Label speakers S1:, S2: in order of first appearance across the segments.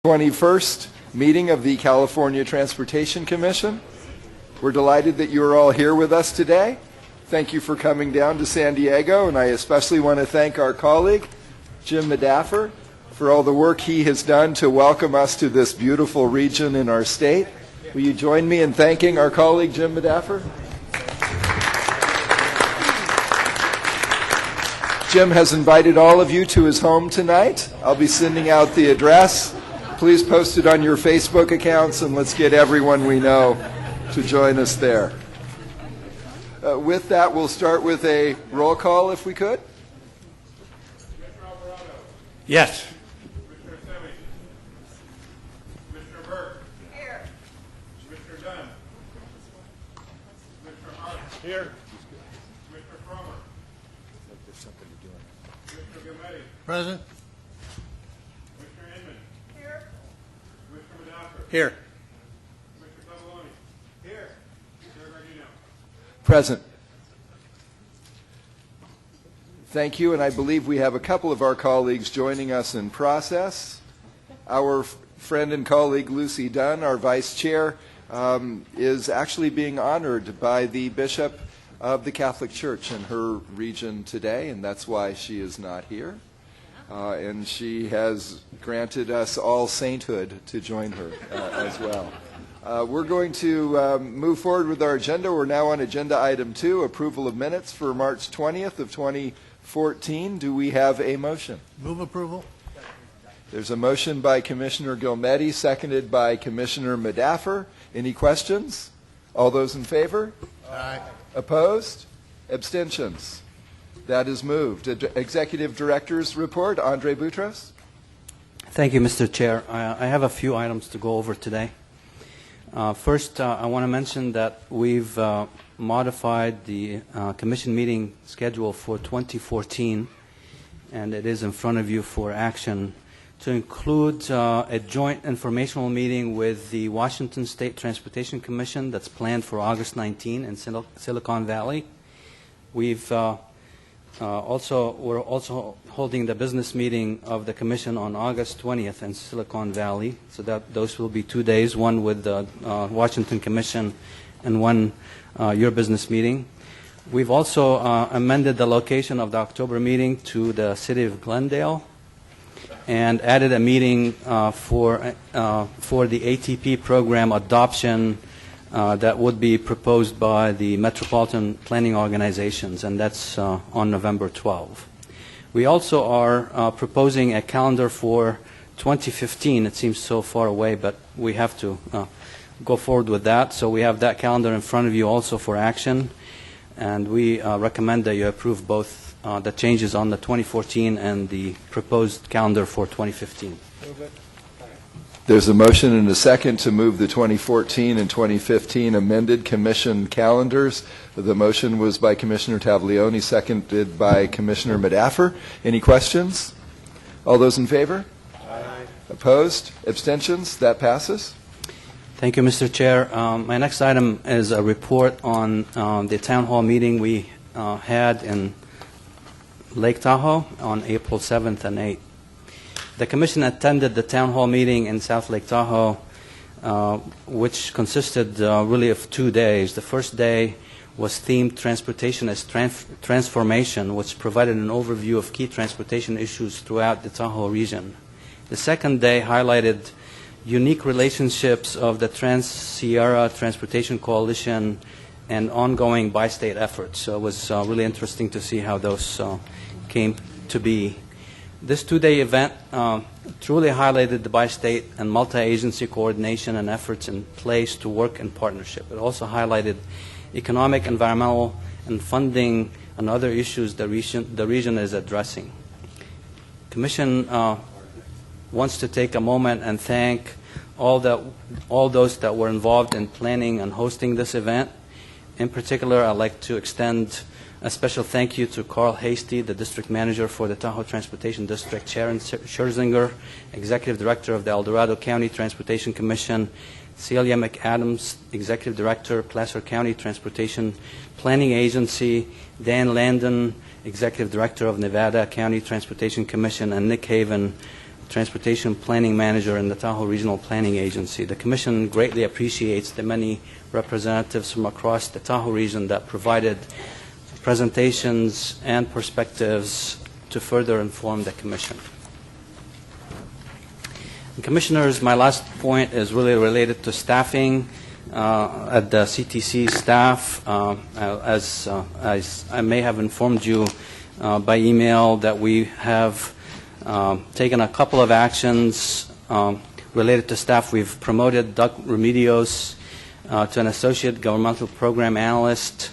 S1: 21st meeting of the California Transportation Commission. We're delighted that you are all here with us today. Thank you for coming down to San Diego, and I especially want to thank our colleague, Jim Medaffer, for all the work he has done to welcome us to this beautiful region in our state. Will you join me in thanking our colleague, Jim Medaffer? Jim has invited all of you to his home tonight. I'll be sending out the address. Please post it on your Facebook accounts, and let's get everyone we know to join us there. With that, we'll start with a roll call, if we could.
S2: Commissioner Alvarado.
S3: Yes.
S2: Commissioner Semi. Commissioner Burke. Here. Commissioner Dunn. Commissioner Hart. Here. Commissioner Cromer. Commissioner Gametti.
S3: Present.
S2: Commissioner Inman. Here. Commissioner Medaffer.
S3: Here.
S2: Commissioner Cavaloni. Here. Chair Gardino.
S1: Present. Thank you, and I believe we have a couple of our colleagues joining us in process. Our friend and colleague Lucy Dunn, our vice chair, is actually being honored by the Bishop of the Catholic Church in her region today, and that's why she is not here. And she has granted us all sainthood to join her as well. We're going to move forward with our agenda. We're now on agenda item 2, approval of minutes for March 20th of 2014. Do we have a motion?
S3: Move approval.
S1: There's a motion by Commissioner Gilmetti, seconded by Commissioner Medaffer. Any questions? All those in favor?
S3: Aye.
S1: Opposed? Abstentions? That is moved. Executive Director's report, Andre Boutros.
S4: Thank you, Mr. Chair. I have a few items to go over today. First, I want to mention that we've modified the commission meeting schedule for 2014, and it is in front of you for action, to include a joint informational meeting with the Washington State Transportation Commission that's planned for August 19 in Silicon Valley. We're also holding the business meeting of the Commission on August 20th in Silicon Valley. So those will be 2 days, one with the Washington Commission and one your business meeting. We've also amended the location of the October meeting to the city of Glendale and added a meeting for the ATP program adoption that would be proposed by the Metropolitan Planning Organizations, and that's on November 12. We also are proposing a calendar for 2015. It seems so far away, but we have to go forward with that. So we have that calendar in front of you also for action, and we recommend that you approve both the changes on the 2014 and the proposed calendar for 2015.
S1: There's a motion and a second to move the 2014 and 2015 amended commission calendars. The motion was by Commissioner Taglioni, seconded by Commissioner Medaffer. Any questions? All those in favor?
S2: Aye.
S1: Opposed? Abstentions? That passes.
S4: Thank you, Mr. Chair. My next item is a report on the town hall meeting we had in Lake Tahoe on April 7th and 8th. The Commission attended the town hall meeting in South Lake Tahoe, which consisted really of 2 days. The first day was themed Transportation as Transformation, which provided an overview of key transportation issues throughout the Tahoe region. The second day highlighted unique relationships of the Trans-Sierra Transportation Coalition and ongoing bi-state efforts. So it was really interesting to see how those came to be. This 2-day event truly highlighted the bi-state and multi-agency coordination and efforts in place to work in partnership. It also highlighted economic, environmental, and funding and other issues the region is addressing. The Commission wants to take a moment and thank all those that were involved in planning and hosting this event. In particular, I'd like to extend a special thank you to Carl Hasty, the District Manager for the Tahoe Transportation District, Sharon Scherzinger, Executive Director of the El Dorado County Transportation Commission, Celia McAdams, Executive Director, Placer County Transportation Planning Agency, Dan Landon, Executive Director of Nevada County Transportation Commission, and Nick Haven, Transportation Planning Manager in the Tahoe Regional Planning Agency. The Commission greatly appreciates the many representatives from across the Tahoe region that provided presentations and perspectives to further inform the Commission. And Commissioners, my last point is really related to staffing at the CTC staff. As I may have informed you by email that we have taken a couple of actions related to staff. We've promoted Doug Remedios to an Associate Governmental Program Analyst.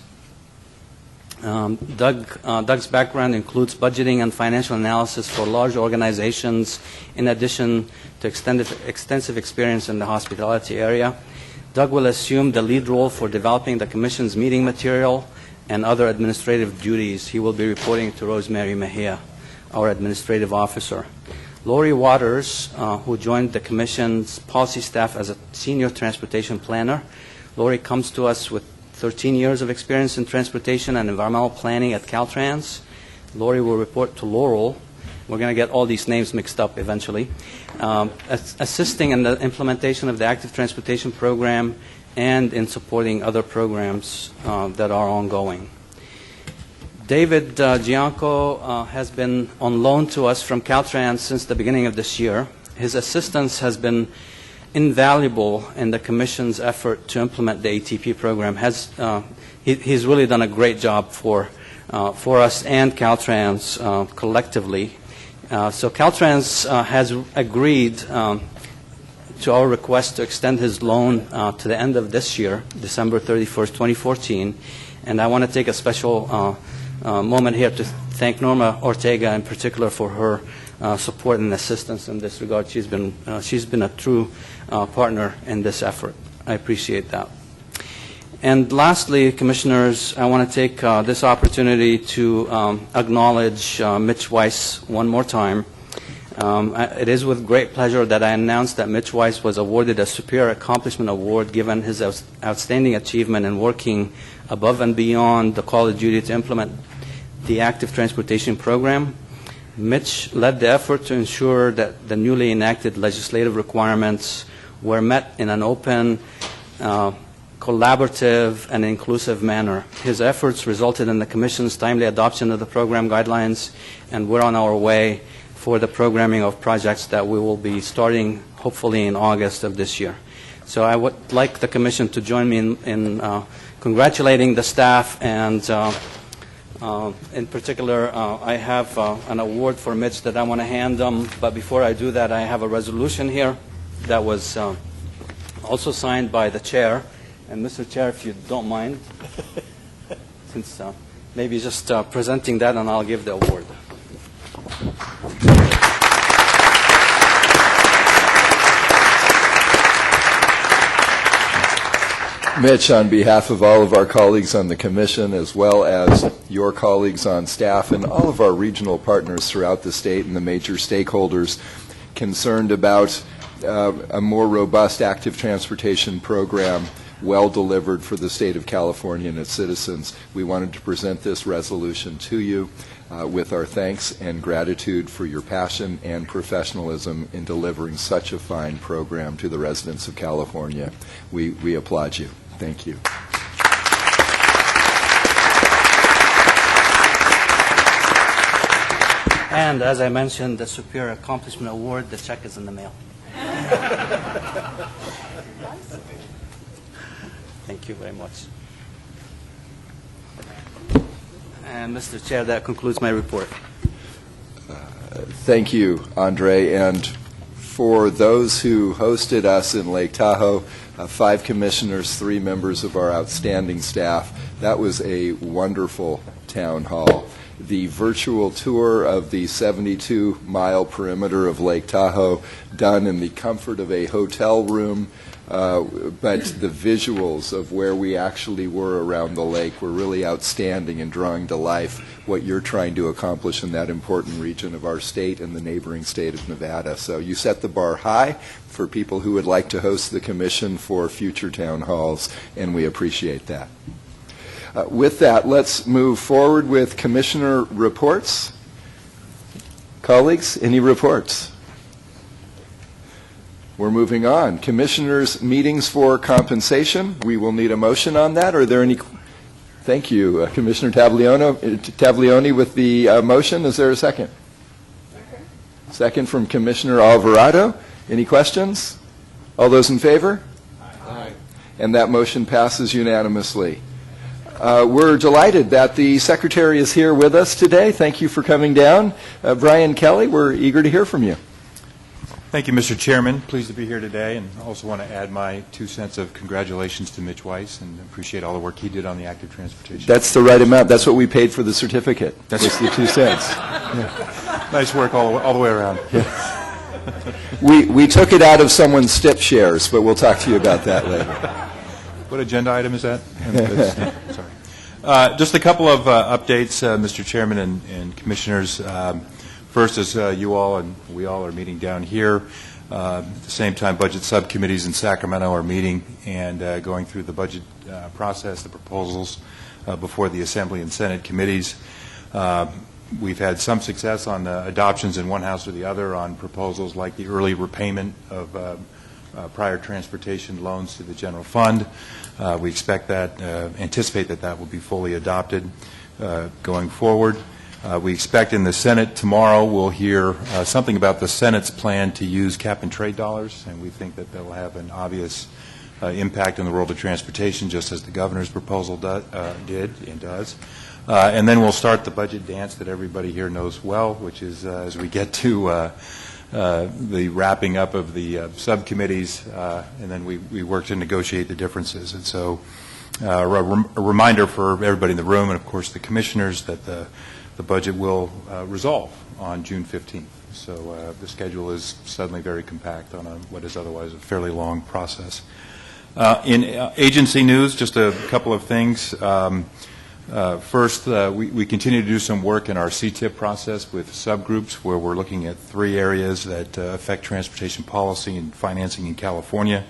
S4: Doug's background includes budgeting and financial analysis for large organizations, in addition to extensive experience in the hospitality area. Doug will assume the lead role for developing the Commission's meeting material and other administrative duties. He will be reporting to Rosemary Mejia, our administrative officer. Lori Waters, who joined the Commission's policy staff as a senior transportation planner. Lori comes to us with 13 years of experience in transportation and environmental planning at Caltrans. Lori will report to Laurel. We're going to get all these names mixed up eventually. Assisting in the implementation of the active transportation program and in supporting other programs that are ongoing. David Gianco has been on loan to us from Caltrans since the beginning of this year. His assistance has been invaluable in the Commission's effort to implement the ATP program. He's really done a great job for us and Caltrans collectively. So Caltrans has agreed to our request to extend his loan to the end of this year, December 31st, 2014. And I want to take a special moment here to thank Norma Ortega in particular for her support and assistance in this regard. She's been a true partner in this effort. I appreciate that. And lastly, Commissioners, I want to take this opportunity to acknowledge Mitch Weiss one more time. It is with great pleasure that I announce that Mitch Weiss was awarded a Superior Accomplishment Award given his outstanding achievement in working above and beyond the call of duty to implement the active transportation program. Mitch led the effort to ensure that the newly enacted legislative requirements were met in an open, collaborative, and inclusive manner. His efforts resulted in the Commission's timely adoption of the program guidelines, and we're on our way for the programming of projects that we will be starting hopefully in August of this year. So I would like the Commission to join me in congratulating the staff, and in particular, I have an award for Mitch that I want to hand them, but before I do that, I have a resolution here that was also signed by the Chair. And Mr. Chair, if you don't mind, since maybe just presenting that, and I'll give the award.
S1: Mitch, on behalf of all of our colleagues on the Commission, as well as your colleagues on staff and all of our regional partners throughout the state and the major stakeholders concerned about a more robust active transportation program well delivered for the state of California and its citizens, we wanted to present this resolution to you with our thanks and gratitude for your passion and professionalism in delivering such a fine program to the residents of California. We applaud you. Thank you.
S4: And as I mentioned, the Superior Accomplishment Award, the check is in the mail. Thank you very much. And Mr. Chair, that concludes my report.
S1: Thank you, Andre. And for those who hosted us in Lake Tahoe, 5 commissioners, 3 members of our outstanding staff, that was a wonderful town hall. The virtual tour of the 72-mile perimeter of Lake Tahoe done in the comfort of a hotel room, but the visuals of where we actually were around the lake were really outstanding in drawing to life what you're trying to accomplish in that important region of our state and the neighboring state of Nevada. So you set the bar high for people who would like to host the Commission for future town halls, and we appreciate that. With that, let's move forward with Commissioner reports. Colleagues, any reports? We're moving on. Commissioners' meetings for compensation. We will need a motion on that. Are there any? Thank you, Commissioner Taglioni with the motion. Is there a second? Second from Commissioner Alvarado. Any questions? All those in favor? Aye. And that motion passes unanimously. We're delighted that the Secretary is here with us today. Thank you for coming down. Brian Kelly, we're eager to hear from you.
S3: Thank you, Mr. Chairman. Pleased to be here today, and I also want to add my 2 cents of congratulations to Mitch Weiss and appreciate all the work he did on the active transportation.
S1: That's the right amount. That's what we paid for the certificate. That's the 2 cents.
S3: Nice work all the way around.
S1: We took it out of someone's STIP shares, but we'll talk to you about that later.
S3: What agenda item is that? Sorry. Just a couple of updates, Mr. Chairman and Commissioners. First, as you all and we all are meeting down here, at the same time, budget subcommittees in Sacramento are meeting and going through the budget process, the proposals before the Assembly and Senate committees. We've had some success on adoptions in one house or the other on proposals like the early repayment of prior transportation loans to the general fund. We expect that, anticipate that will be fully adopted going forward. We expect in the Senate tomorrow we'll hear something about the Senate's plan to use cap-and-trade dollars, and we think that will have an obvious impact in the world of transportation, just as the governor's proposal did and does. And then we'll start the budget dance that everybody here knows well, which is as we get to the wrapping up of the subcommittees, and then we work to negotiate the differences. And so a reminder for everybody in the room, and of course the commissioners, that the budget will resolve on June 15th. So the schedule is suddenly very compact on what is otherwise a fairly long process. In agency news, just a couple of things. First, we continue to do some work in our CTIP process with subgroups where we're looking at 3 areas that affect transportation policy and financing in California.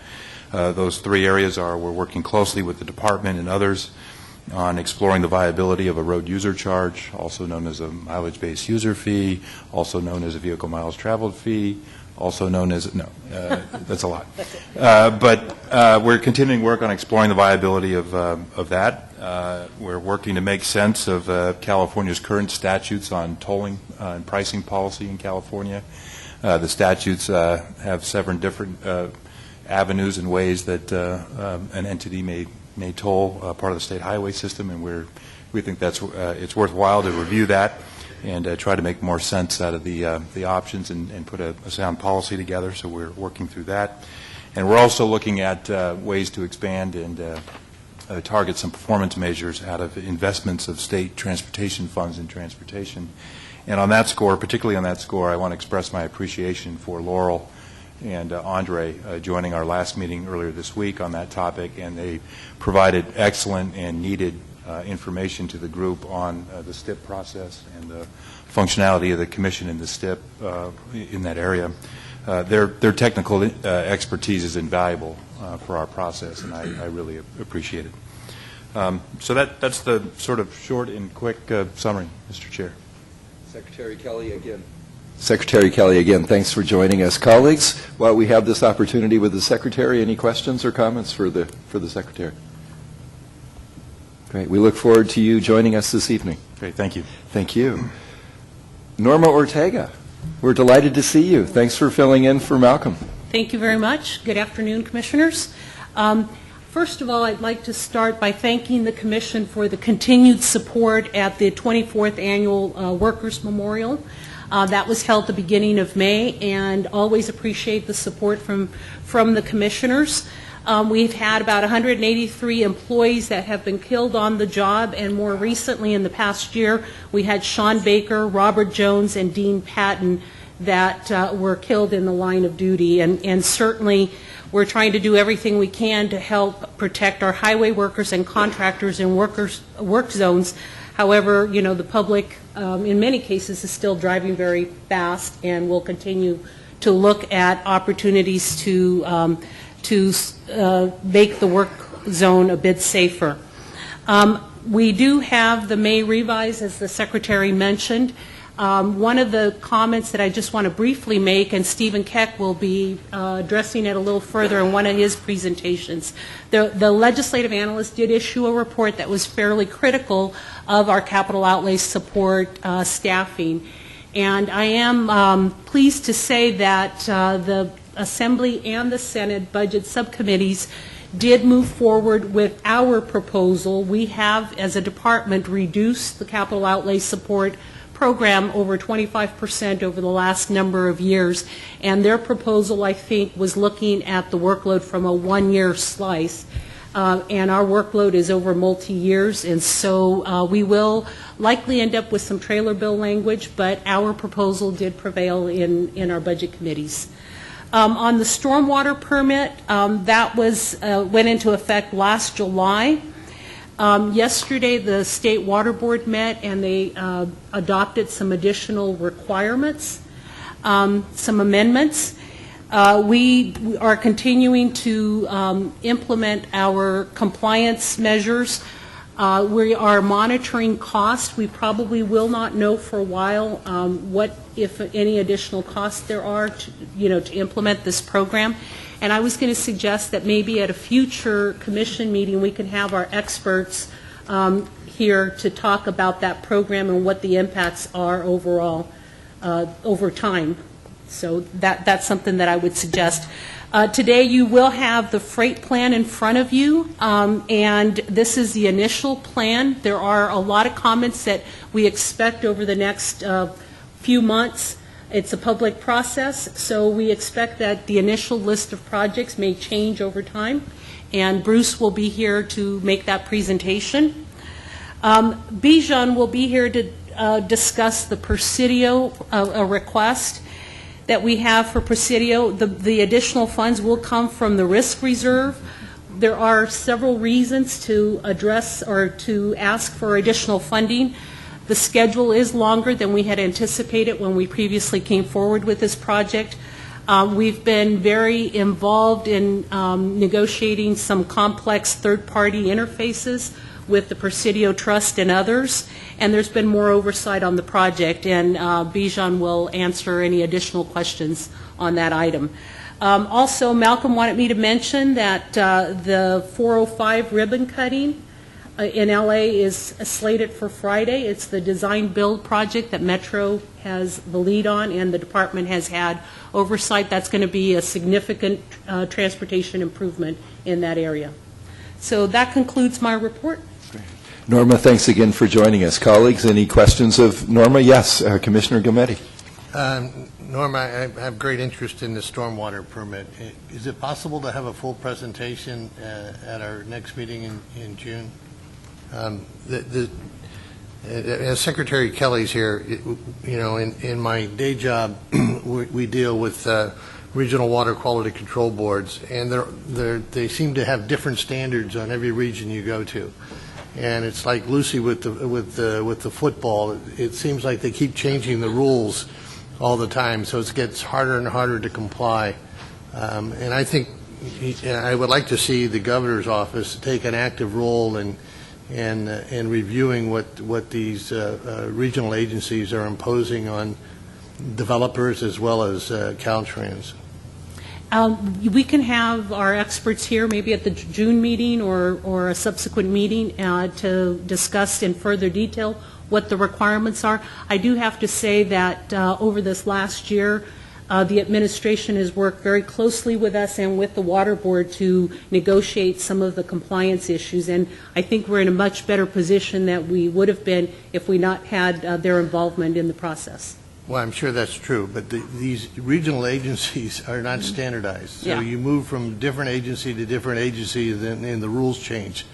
S3: Those 3 areas are we're working closely with the department and others on exploring the viability of a road user charge, also known as a mileage-based user fee, also known as a vehicle miles traveled fee, also known as, that's a lot. But we're continuing work on exploring the viability of that. We're working to make sense of California's current statutes on tolling and pricing policy in California. The statutes have several different avenues and ways that an entity may toll part of the state highway system, and we think that's it's worthwhile to review that and try to make more sense out of the options and put a sound policy together. So we're working through that, and we're also looking at ways to expand and target some performance measures out of investments of state transportation funds in transportation. And on that score, particularly on that score, I want to express my appreciation for Laurel and Andre joining our last meeting earlier this week on that topic, and they provided excellent and needed information to the group on the STIP process and the functionality of the Commission in the STIP in that area. Their technical expertise is invaluable for our process, and I really appreciate it. So that's the sort of short and quick summary, Mr. Chair.
S1: Secretary Kelly, again, thanks for joining us. Colleagues, while we have this opportunity with the Secretary, any questions or comments for the Secretary? Great. We look forward to you joining us this evening.
S3: Great. Thank you.
S1: Thank you. Norma Ortega, we're delighted to see you. Thanks for filling in for Malcolm.
S5: Thank you very much. Good afternoon, Commissioners. First of all, I'd like to start by thanking the Commission for the continued support at the 24th Annual Workers' Memorial. That was held at the beginning of May, and always appreciate the support from the Commissioners. We've had about 183 employees that have been killed on the job, and more recently in the past year, we had Sean Baker, Robert Jones, and Dean Patton that were killed in the line of duty. And certainly, we're trying to do everything we can to help protect our highway workers and contractors in work zones. However, you know, the public, in many cases, is still driving very fast, and will continue to look at opportunities to make the work zone a bit safer. We do have the May revise, as the Secretary mentioned. One of the comments that I just want to briefly make, and Stephen Keck will be addressing it a little further in one of his presentations. The legislative analyst did issue a report that was fairly critical of our capital outlay support staffing. And I am pleased to say that the Assembly and the Senate budget subcommittees did move forward with our proposal. We have, as a department, reduced the capital outlay support program over 25% over the last number of years, and their proposal, I think, was looking at the workload from a one-year slice, and our workload is over multi-years, and so we will likely end up with some trailer bill language, but our proposal did prevail in our budget committees. On the stormwater permit, that went into effect last July. Yesterday, the State Water Board met and they adopted some additional requirements, some amendments. We are continuing to implement our compliance measures. We are monitoring costs. We probably will not know for a while what, if any, additional costs there are to implement this program. And I was going to suggest that maybe at a future commission meeting we can have our experts here to talk about that program and what the impacts are overall over time. So that's something that I would suggest. Today you will have the freight plan in front of you, and this is the initial plan. There are a lot of comments that we expect over the next few months. It's a public process, so we expect that the initial list of projects may change over time, and Bruce will be here to make that presentation. Bijan will be here to discuss the Presidio request that we have for Presidio. The additional funds will come from the risk reserve. There are several reasons to address or to ask for additional funding. The schedule is longer than we had anticipated when we previously came forward with this project. We've been very involved in negotiating some complex third-party interfaces with the Presidio Trust and others, and there's been more oversight on the project, and Bijan will answer any additional questions on that item. Also, Malcolm wanted me to mention that the 405 ribbon cutting in LA is slated for Friday. It's the design build project that Metro has the lead on and the department has had oversight. That's going to be a significant transportation improvement in that area. So that concludes my report.
S1: Norma, thanks again for joining us. Colleagues, any questions of Norma? Yes, Commissioner Gometi.
S6: Norma, I have great interest in the stormwater permit. Is it possible to have a full presentation at our next meeting in June? As Secretary Kelly's here, in my day job, we deal with regional water quality control boards, and they seem to have different standards on every region you go to. And it's like Lucy with the football. It seems like they keep changing the rules all the time, so it gets harder and harder to comply. And I think I would like to see the governor's office take an active role in reviewing what these regional agencies are imposing on developers as well as Caltrans.
S5: We can have our experts here maybe at the June meeting or a subsequent meeting to discuss in further detail what the requirements are. I do have to say that over this last year, the administration has worked very closely with us and with the Water Board to negotiate some of the compliance issues, and I think we're in a much better position than we would have been if we not had their involvement in the process.
S6: Well, I'm sure that's true, but these regional agencies are not standardized. So
S5: Yeah.
S6: you move from different agency to different agency, and the rules change.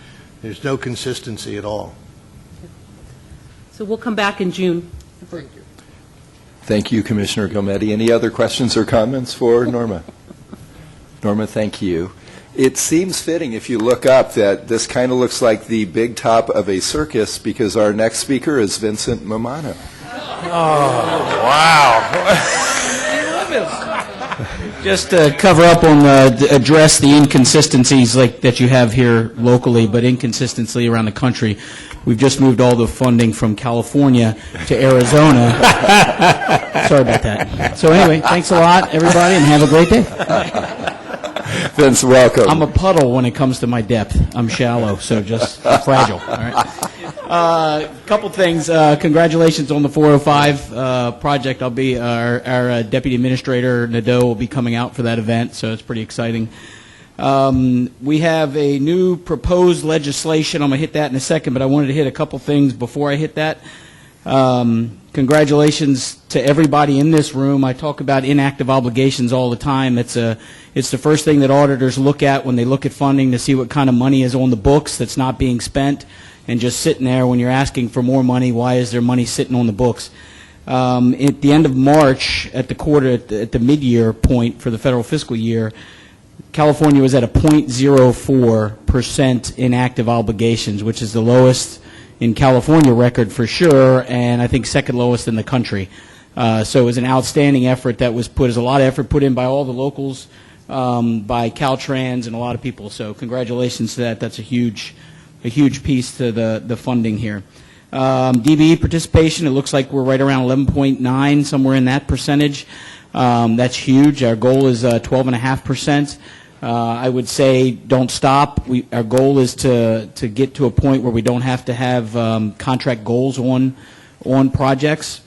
S6: There's no consistency at all.
S5: So we'll come back in June.
S6: Thank you.
S1: Thank you, Commissioner Gometi. Any other questions or comments for Norma? Norma, thank you. It seems fitting, if you look up, that this kind of looks like the big top of a circus, because our next speaker is Vincent Mamano.
S3: Wow.
S7: Just to cover up on address the inconsistencies like that you have here locally, but inconsistency around the country. We've just moved all the funding from California to Arizona. Sorry about that. So anyway, thanks a lot, everybody, and have a great day.
S1: Vince, welcome.
S7: I'm a puddle when it comes to my depth. I'm shallow, so just fragile. All right. Couple things. Congratulations on the 405 project. I'll be our deputy administrator Nadeau will be coming out for that event, so it's pretty exciting. We have a new proposed legislation. I'm going to hit that in a second, but I wanted to hit a couple things before I hit that. Congratulations to everybody in this room. I talk about inactive obligations all the time. It's the first thing that auditors look at when they look at funding to see what kind of money is on the books that's not being spent and just sitting there when you're asking for more money. Why is there money sitting on the books? At the end of March, at the quarter, at the mid-year point for the federal fiscal year, California was at a 0.04% inactive obligations, which is the lowest in California record for sure, and I think second lowest in the country. So it was an outstanding effort that was put, as a lot of effort put in by all the locals, by Caltrans and a lot of people. So congratulations to that. That's a huge piece to the funding here. DBE participation, it looks like we're right around 11.9, somewhere in that percentage. That's huge. Our goal is 12.5%. I would say don't stop. Our goal is to get to a point where we don't have to have contract goals on projects.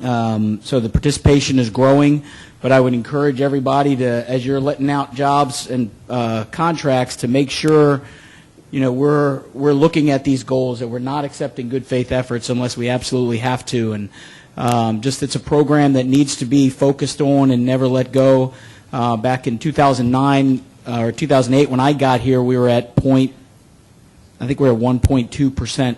S7: So the participation is growing, but I would encourage everybody to, as you're letting out jobs and contracts, to make sure we're looking at these goals, that we're not accepting good faith efforts unless we absolutely have to. And just it's a program that needs to be focused on and never let go. Back in 2009 or 2008, when I got here, we were at 1.2%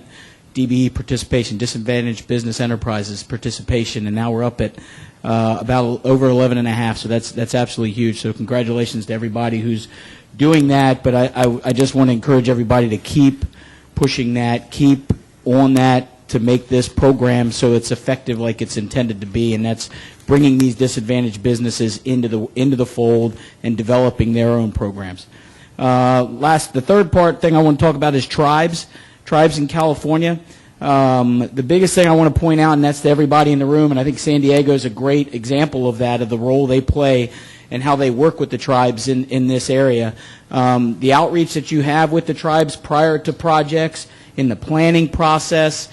S7: DBE participation, disadvantaged business enterprises participation, and now we're up at about over 11.5. So that's absolutely huge. So congratulations to everybody who's doing that. But I just want to encourage everybody to keep pushing that, keep on that, to make this program so it's effective like it's intended to be, and that's bringing these disadvantaged businesses into the fold and developing their own programs. The third thing I want to talk about is tribes in California. The biggest thing I want to point out, and that's to everybody in the room, and I think San Diego is a great example of that, of the role they play and how they work with the tribes in this area. The outreach that you have with the tribes prior to projects, in the planning process,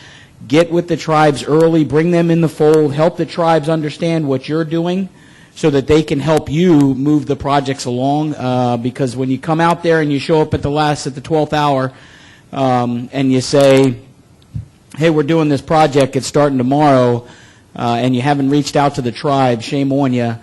S7: get with the tribes early, bring them in the fold, help the tribes understand what you're doing so that they can help you move the projects along. Because when you come out there and you show up at the 12th hour, and you say, hey, we're doing this project, it's starting tomorrow, and you haven't reached out to the tribe, shame on you,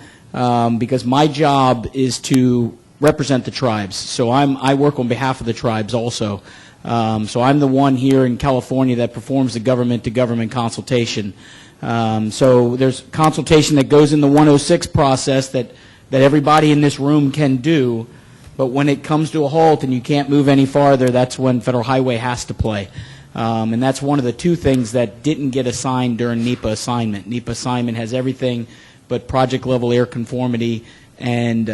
S7: because my job is to represent the tribes. So I work on behalf of the tribes also. So I'm the one here in California that performs the government-to-government consultation. So there's consultation that goes in the 106 process that everybody in this room can do, but when it comes to a halt and you can't move any farther, that's when Federal Highway has to play. And that's one of the two things that didn't get assigned during NEPA assignment. NEPA assignment has everything but project-level air conformity and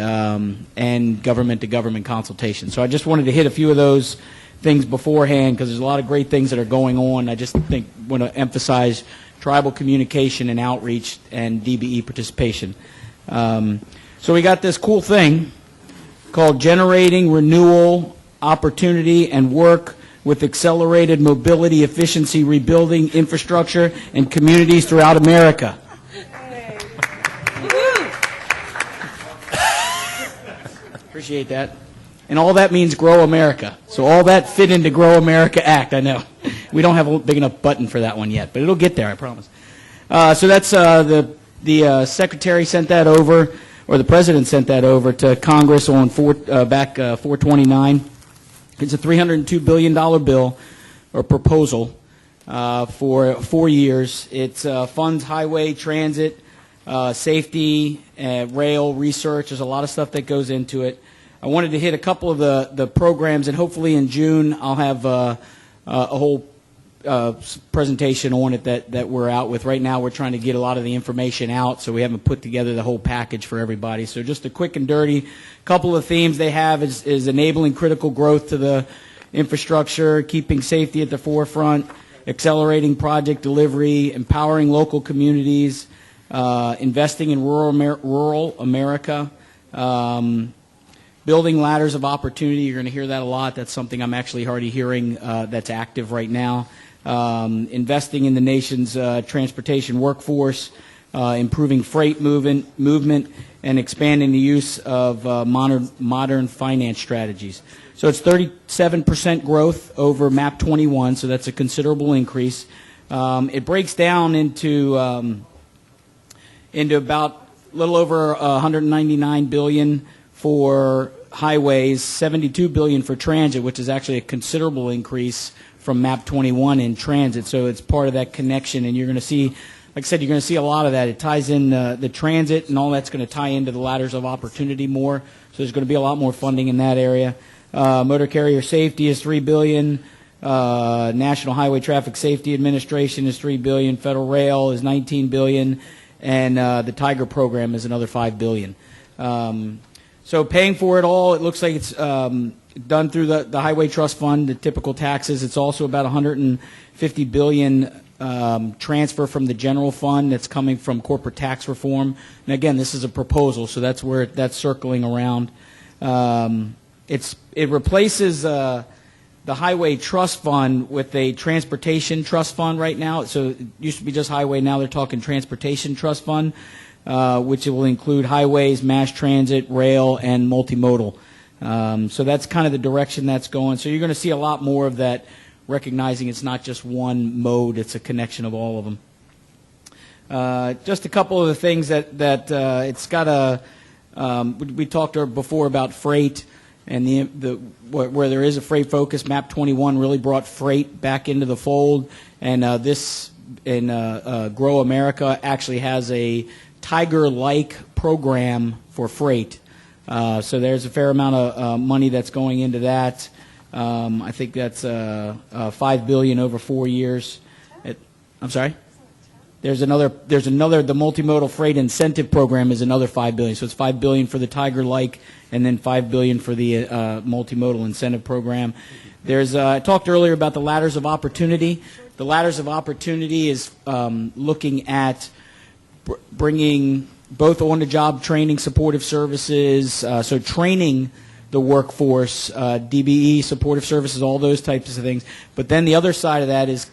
S7: government-to-government consultation. So I just wanted to hit a few of those things beforehand because there's a lot of great things that are going on. I just want to emphasize tribal communication and outreach and DBE participation. So we got this cool thing called Generating Renewal, Opportunity, and Work with Accelerated Mobility, Efficiency, Rebuilding Infrastructure, and Communities Throughout America. Appreciate that. And all that means Grow America. So all that fit into Grow America Act, I know. We don't have a big enough button for that one yet, but it'll get there, I promise. So that's the Secretary sent that over, or the President sent that over to Congress on 4/29. It's a $302 billion bill, or proposal, for 4 years. It funds highway, transit, safety, rail, research. There's a lot of stuff that goes into it. I wanted to hit a couple of the programs, and hopefully in June I'll have a whole presentation on it that we're out with. Right now, we're trying to get a lot of the information out, so we haven't put together the whole package for everybody. So just a quick and dirty couple of themes they have is enabling critical growth to the infrastructure, keeping safety at the forefront, accelerating project delivery, empowering local communities, investing in rural America, building ladders of opportunity. You're going to hear that a lot. That's something I'm actually already hearing that's active right now. Investing in the nation's transportation workforce, improving freight movement, and expanding the use of modern finance strategies. So it's 37% growth over MAP 21, so that's a considerable increase. It breaks down into about a little over $199 billion for highways, $72 billion for transit, which is actually a considerable increase from MAP 21 in transit. So it's part of that connection, and you're going to see, like I said, you're going to see a lot of that. It ties in the transit, and all that's going to tie into the ladders of opportunity more. So there's going to be a lot more funding in that area. Motor carrier safety is $3 billion. National Highway Traffic Safety Administration is $3 billion. Federal Rail is $19 billion, and the Tiger program is another $5 billion. So paying for it all, it looks like it's done through the Highway Trust Fund, the typical taxes. It's also about $150 billion transfer from the general fund that's coming from corporate tax reform. And again, this is a proposal, so that's where that's circling around. It replaces the Highway Trust Fund with a Transportation Trust Fund right now. So it used to be just highway. Now they're talking Transportation Trust Fund, which will include highways, mass transit, rail, and multimodal. So that's kind of the direction that's going. So you're going to see a lot more of that, recognizing it's not just one mode, it's a connection of all of them. Just a couple of the things that it's got a, we talked before about freight, and where there is a freight focus. MAP 21 really brought freight back into the fold, and Grow America actually has a Tiger-like program for freight. So there's a fair amount of money that's going into that. I think that's $5 billion over 4 years. I'm sorry? There's another, the multimodal freight incentive program is another $5 billion. So it's $5 billion for the Tiger-like, and then $5 billion for the multimodal incentive program. I talked earlier about the ladders of opportunity. The ladders of opportunity is looking at bringing both on-the-job training, supportive services, so training the workforce, DBE, supportive services, all those types of things. But then the other side of that is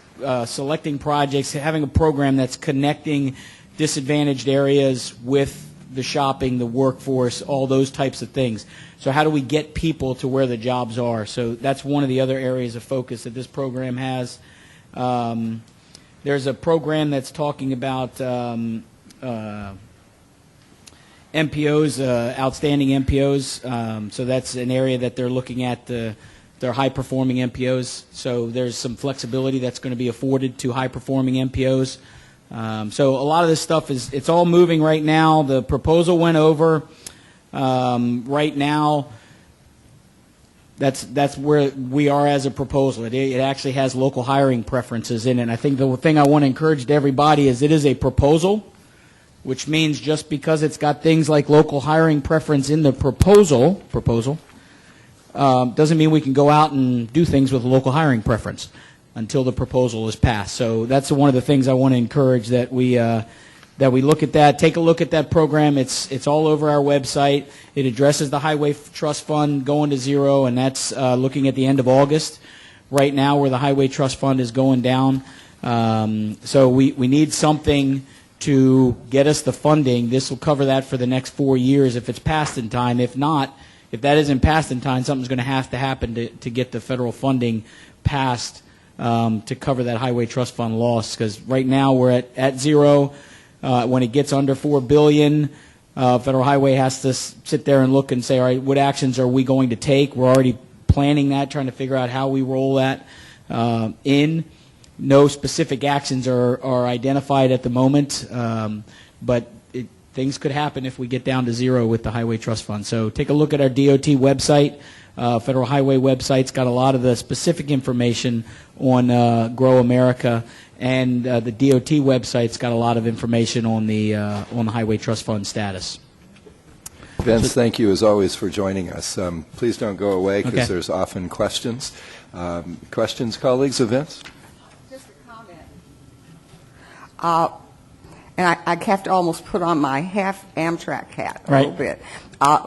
S7: selecting projects, having a program that's connecting disadvantaged areas with the shopping, the workforce, all those types of things. So how do we get people to where the jobs are? So that's one of the other areas of focus that this program has. There's a program that's talking about MPOs, outstanding MPOs. So that's an area that they're looking at, their high-performing MPOs. So there's some flexibility that's going to be afforded to high-performing MPOs. So a lot of this stuff it's all moving right now. The proposal went over. Right now, that's where we are as a proposal. It actually has local hiring preferences in it. And I think the thing I want to encourage to everybody is it is a proposal, which means just because it's got things like local hiring preference in the proposal doesn't mean we can go out and do things with local hiring preference until the proposal is passed. So that's one of the things I want to encourage, that we look at that, take a look at that program. It's all over our website. It addresses the Highway Trust Fund going to zero, and that's looking at the end of August right now, where the Highway Trust Fund is going down. So we need something to get us the funding. This will cover that for the next 4 years if it's passed in time. If not, if that isn't passed in time, something's going to have to happen to get the federal funding passed to cover that Highway Trust Fund loss. Because right now we're at zero. When it gets under $4 billion, Federal Highway has to sit there and look and say, all right, what actions are we going to take? We're already planning that, trying to figure out how we roll that in. No specific actions are identified at the moment, but things could happen if we get down to zero with the Highway Trust Fund. So take a look at our DOT website. Federal Highway website's got a lot of the specific information on Grow America, and the DOT website's got a lot of information on the Highway Trust Fund status.
S1: Vince, thank you as always for joining us. Please don't go away because
S7: Okay.
S1: there's often questions. Questions, colleagues of Vince?
S8: Just a comment. And I have to almost put on my half Amtrak hat a little bit.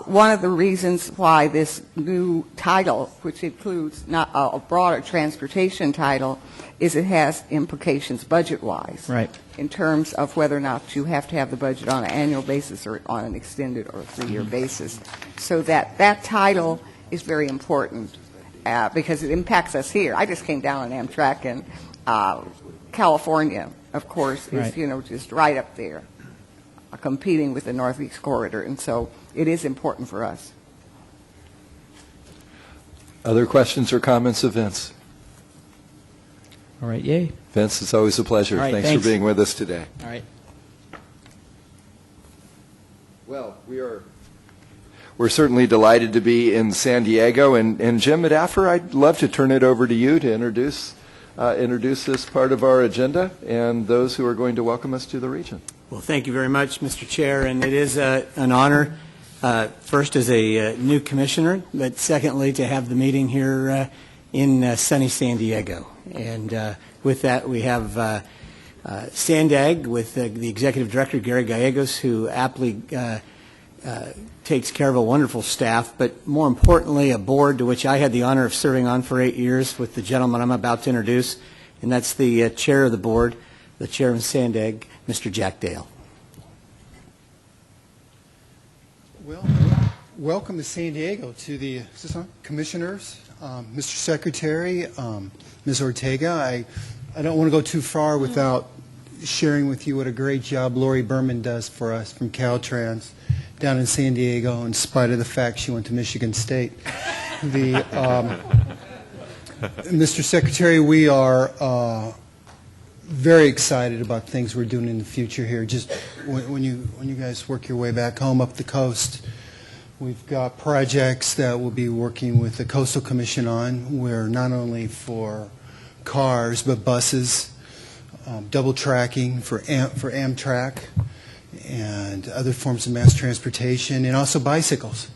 S8: One of the reasons why this new title, which includes not a broader transportation title, is it has implications budget-wise.
S7: Right.
S8: In terms of whether or not you have to have the budget on an annual basis or on an extended or 3-year basis. So that title is very important because it impacts us here. I just came down on Amtrak, and California, of course, is
S7: Right.
S8: just right up there, competing with the Northeast Corridor, and so it is important for us.
S1: Other questions or comments of Vince?
S7: All right, yay.
S1: Vince, it's always a pleasure.
S7: All right,
S1: Thanks
S7: thanks.
S1: for being with us today.
S7: All right.
S1: Well, we're certainly delighted to be in San Diego, and Jim Medaffer, I'd love to turn it over to you to introduce this part of our agenda and those who are going to welcome us to the region.
S9: Well, thank you very much, Mr. Chair, and it is an honor, first as a new commissioner, but secondly to have the meeting here in sunny San Diego. And with that, we have Sandag with the Executive Director, Gary Gallegos, who aptly takes care of a wonderful staff, but more importantly, a board to which I had the honor of serving on for 8 years with the gentleman I'm about to introduce, and that's the chair of the board, the chair of Sandag, Mr. Jack Dale.
S10: Well, welcome to San Diego, to the commissioners, Mr. Secretary, Ms. Ortega. I don't want to go too far without sharing with you what a great job Lori Berman does for us from Caltrans down in San Diego, in spite of the fact she went to Michigan State. Mr. Secretary, we are very excited about things we're doing in the future here. Just when you guys work your way back home up the coast, we've got projects that we'll be working with the Coastal Commission on, where not only for cars but buses, double tracking for Amtrak and other forms of mass transportation, and also bicycles.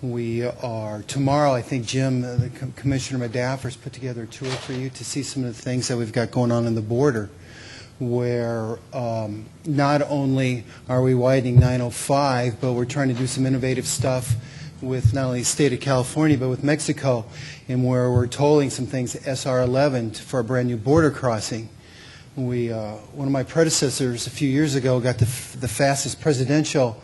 S10: We are, tomorrow, I think Jim, the Commissioner Medaffer's put together a tour for you to see some of the things that we've got going on the border, where not only are we widening 905, but we're trying to do some innovative stuff with not only the state of California, but with Mexico, and where we're tolling some things, SR11, for a brand new border crossing. One of my predecessors a few years ago got the fastest presidential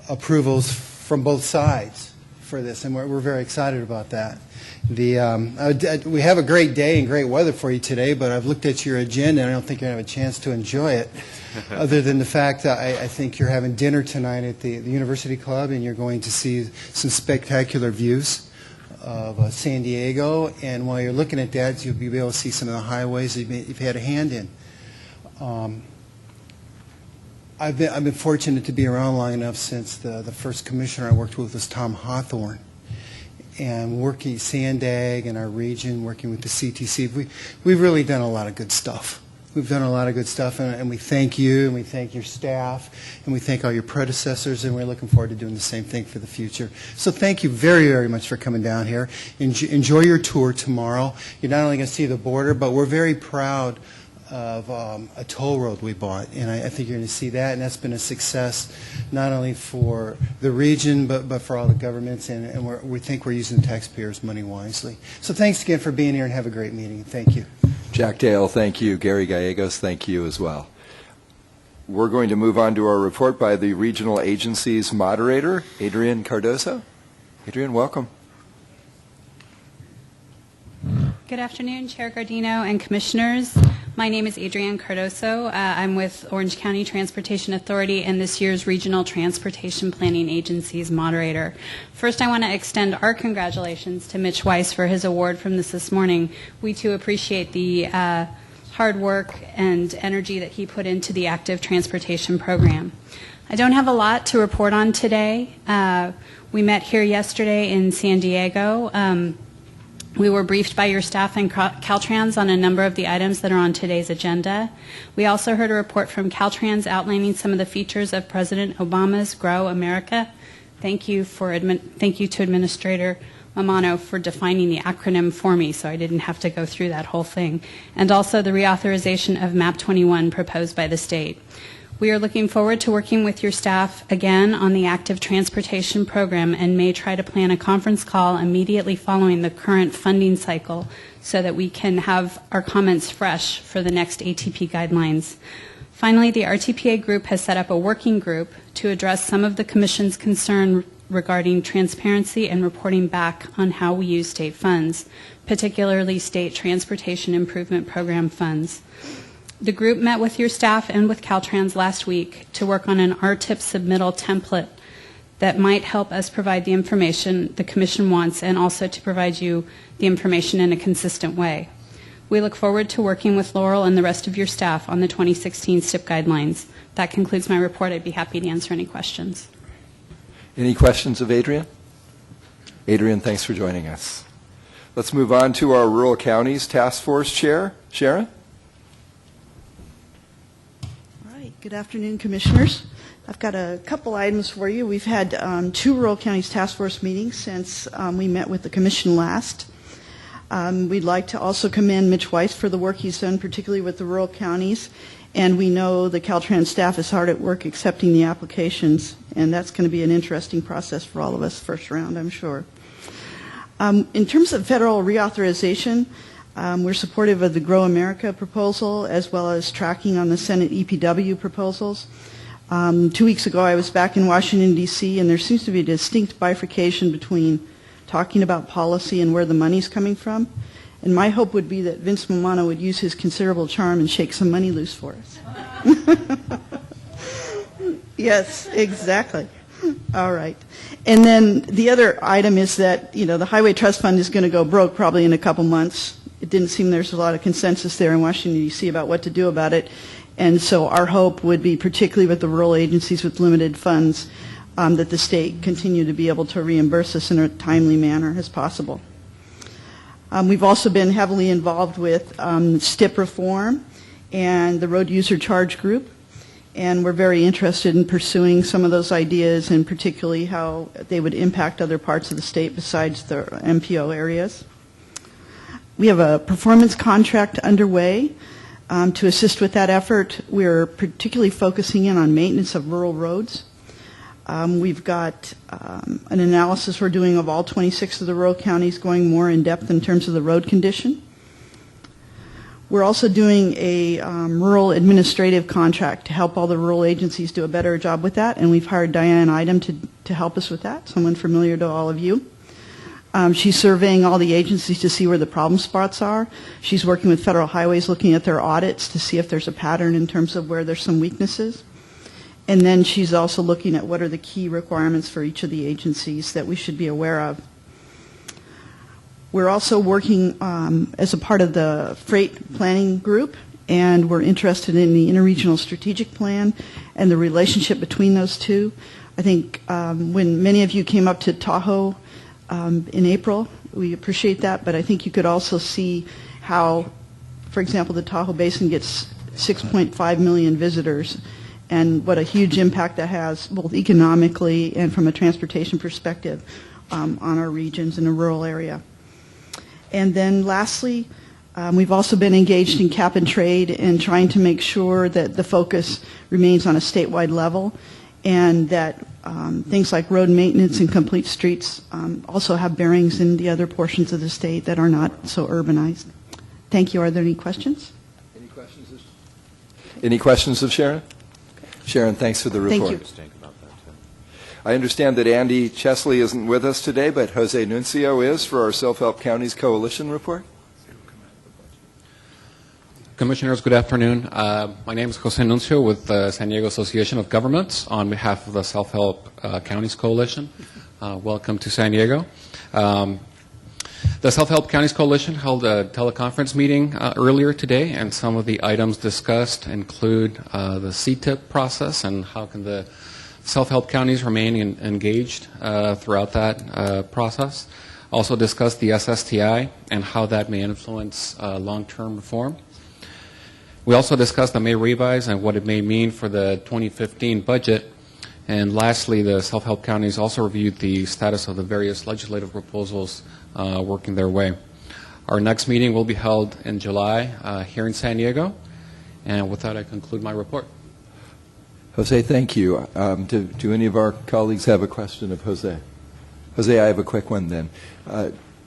S10: approvals from both sides for this, and we're very excited about that. We have a great day and great weather for you today, but I've looked at your agenda and I don't think you're going to have a chance to enjoy it, other than the fact that I think you're having dinner tonight at the University Club, and you're going to see some spectacular views of San Diego, and while you're looking at that, you'll be able to see some of the highways that you've had a hand in. I've been fortunate to be around long enough since the first commissioner I worked with was Tom Hawthorne, and working Sandag and our region, working with the CTC, we've really done a lot of good stuff. We've done a lot of good stuff, and we thank you, and we thank your staff, and we thank all your predecessors, and we're looking forward to doing the same thing for the future. So thank you very, very much for coming down here. Enjoy your tour tomorrow. You're not only going to see the border, but we're very proud of a toll road we bought, and I think you're going to see that, and that's been a success not only for the region but for all the governments, and we think we're using taxpayers' money wisely. So thanks again for being here, and have a great meeting. Thank you.
S1: Jack Dale, thank you. Gary Gallegos, thank you as well. We're going to move on to our report by the regional agency's moderator, Adrian Cardoso. Adrian, welcome.
S11: Good afternoon, Chair Gardino and Commissioners. My name is Adrienne Cardoso. I'm with Orange County Transportation Authority and this year's Regional Transportation Planning Agency's moderator. First, I want to extend our congratulations to Mitch Weiss for his award from this morning. We too appreciate the hard work and energy that he put into the active transportation program. I don't have a lot to report on today. We met here yesterday in San Diego. We were briefed by your staff and Caltrans on a number of the items that are on today's agenda. We also heard a report from Caltrans outlining some of the features of President Obama's Grow America. Thank you to Administrator Mamano for defining the acronym for me, so I didn't have to go through that whole thing. And also the reauthorization of MAP 21 proposed by the state. We are looking forward to working with your staff again on the active transportation program and may try to plan a conference call immediately following the current funding cycle so that we can have our comments fresh for the next ATP guidelines. Finally, the RTPA group has set up a working group to address some of the Commission's concern regarding transparency and reporting back on how we use state funds, particularly state transportation improvement program funds. The group met with your staff and with Caltrans last week to work on an RTIP submittal template that might help us provide the information the Commission wants and also to provide you the information in a consistent way. We look forward to working with Laurel and the rest of your staff on the 2016 STIP guidelines. That concludes my report. I'd be happy to answer any questions.
S1: Any questions of Adrian? Adrian, thanks for joining us. Let's move on to our Rural Counties Task Force Chair, Sharon.
S12: Good afternoon, Commissioners. I've got a couple items for you. We've had 2 Rural Counties Task Force meetings since we met with the Commission last. We'd like to also commend Mitch Weiss for the work he's done, particularly with the rural counties. And we know the Caltrans staff is hard at work accepting the applications, and that's going to be an interesting process for all of us, first round, I'm sure. In terms of federal reauthorization, we're supportive of the Grow America proposal as well as tracking on the Senate EPW proposals. 2 weeks ago I was back in Washington, D.C., and there seems to be a distinct bifurcation between talking about policy and where the money's coming from. And my hope would be that Vince Mamano would use his considerable charm and shake some money loose for us. Yes, exactly. All right. And then the other item is that, the Highway Trust Fund is going to go broke probably in a couple months. It didn't seem there's a lot of consensus there in Washington, D.C. about what to do about it. And so our hope would be, particularly with the rural agencies with limited funds, that the state continue to be able to reimburse us in a timely manner as possible. We've also been heavily involved with STIP reform and the road user charge group. And we're very interested in pursuing some of those ideas and particularly how they would impact other parts of the state besides the MPO areas. We have a performance contract underway to assist with that effort. We're particularly focusing in on maintenance of rural roads. We've got an analysis we're doing of all 26 of the rural counties going more in depth in terms of the road condition. We're also doing a rural administrative contract to help all the rural agencies do a better job with that, and we've hired Diane Idem to help us with that, someone familiar to all of you. She's surveying all the agencies to see where the problem spots are. She's working with Federal Highways looking at their audits to see if there's a pattern in terms of where there's some weaknesses. And then she's also looking at what are the key requirements for each of the agencies that we should be aware of. We're also working as a part of the freight planning group, and we're interested in the interregional strategic plan and the relationship between those two. I think when many of you came up to Tahoe in April, we appreciate that, but I think you could also see how, for example, the Tahoe Basin gets 6.5 million visitors, and what a huge impact that has both economically and from a transportation perspective on our regions in a rural area. And then lastly, we've also been engaged in cap and trade and trying to make sure that the focus remains on a statewide level and that things like road maintenance and complete streets also have bearings in the other portions of the state that are not so urbanized. Thank you. Are there any questions?
S1: Any questions of Sharon? Sharon, thanks for the report.
S12: Thank you.
S1: I understand that Andy Chesley isn't with us today, but Jose Nuncio is for our Self-Help Counties Coalition report.
S13: Commissioners, good afternoon. My name is Jose Nuncio with the San Diego Association of Governments on behalf of the Self-Help Counties Coalition. Welcome to San Diego. The Self-Help Counties Coalition held a teleconference meeting earlier today, and some of the items discussed include the CTIP process and how can the Self-help counties remain engaged throughout that process. Also discussed the SSTI and how that may influence long-term reform. We also discussed the May revise and what it may mean for the 2015 budget. And lastly, the self-help counties also reviewed the status of the various legislative proposals working their way. Our next meeting will be held in July here in San Diego. And with that, I conclude my report.
S1: Jose, thank you. Do any of our colleagues have a question of Jose? Jose, I have a quick one then.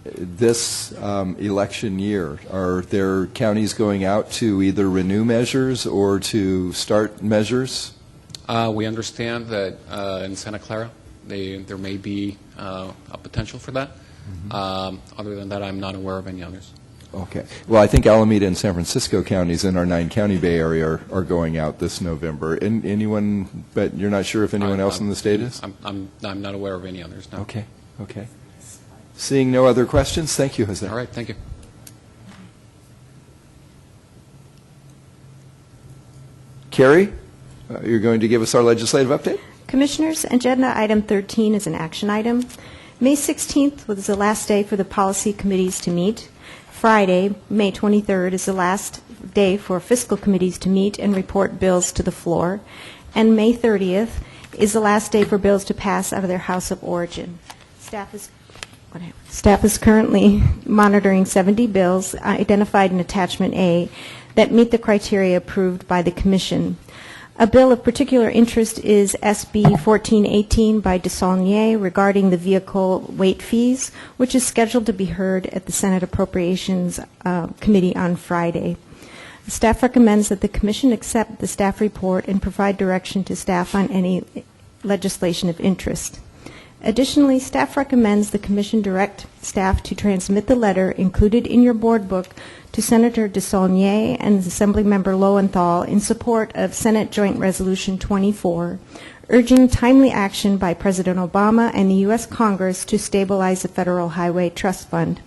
S1: This election year, are there counties going out to either renew measures or to start measures?
S13: We understand that in Santa Clara, there may be a potential for that. Other than that, I'm not aware of any others.
S1: Okay. Well, I think Alameda and San Francisco counties in our 9-county Bay Area are going out this November. Anyone, but you're not sure if anyone else in the state is?
S13: I'm not aware of any others, no.
S1: Okay. Okay. Seeing no other questions, thank you, Jose.
S13: All right, thank you.
S1: Carrie, you're going to give us our legislative update?
S14: Commissioners, agenda item 13 is an action item. May 16th was the last day for the policy committees to meet. Friday, May 23rd, is the last day for fiscal committees to meet and report bills to the floor. And May 30th is the last day for bills to pass out of their house of origin. Staff is currently monitoring 70 bills identified in Attachment A that meet the criteria approved by the Commission. A bill of particular interest is SB 1418 by DeSaulnier regarding the vehicle weight fees, which is scheduled to be heard at the Senate Appropriations Committee on Friday. Staff recommends that the Commission accept the staff report and provide direction to staff on any legislation of interest. Additionally, staff recommends the Commission direct staff to transmit the letter included in your board book to Senator DeSaulnier and Assemblymember Lowenthal in support of Senate Joint Resolution 24, urging timely action by President Obama and the U.S. Congress to stabilize the Federal Highway Trust Fund.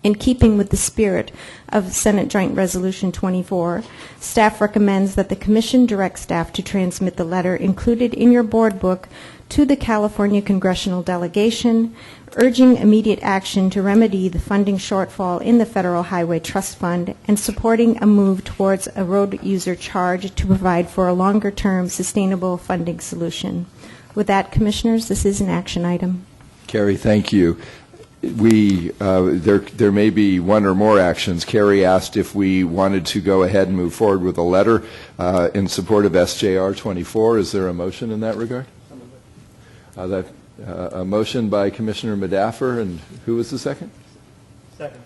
S14: In keeping with the spirit of Senate Joint Resolution 24, staff recommends that the Commission direct staff to transmit the letter included in your board book to the California Congressional Delegation, urging immediate action to remedy the funding shortfall in the Federal Highway Trust Fund and supporting a move towards a road user charge to provide for a longer-term sustainable funding solution. With that, Commissioners, this is an action item.
S1: Carrie, thank you. There may be one or more actions. Carrie asked if we wanted to go ahead and move forward with a letter in support of SJR 24. Is there a motion in that regard? A motion by Commissioner Medaffer, and who was the second?
S2: Second.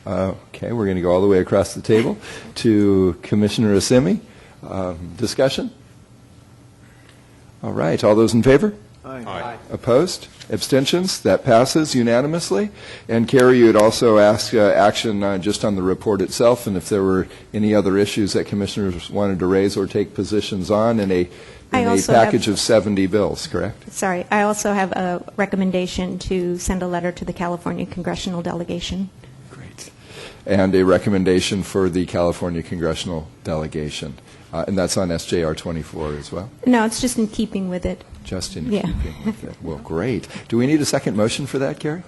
S1: Okay, we're going to go all the way across the table to Commissioner Assemi. Discussion? All right, all those in favor?
S2: Aye.
S1: Opposed? Abstentions? That passes unanimously. And Carrie, you had also asked action just on the report itself, and if there were any other issues that commissioners wanted to raise or take positions on in a package of 70 bills, correct?
S14: Sorry, I also have a recommendation to send a letter to the California Congressional Delegation.
S1: Great. And a recommendation for the California Congressional Delegation. And that's on SJR 24 as well?
S14: No, it's just in keeping with it.
S1: Just in keeping with it. Well, great. Do we need a second motion for that, Carrie?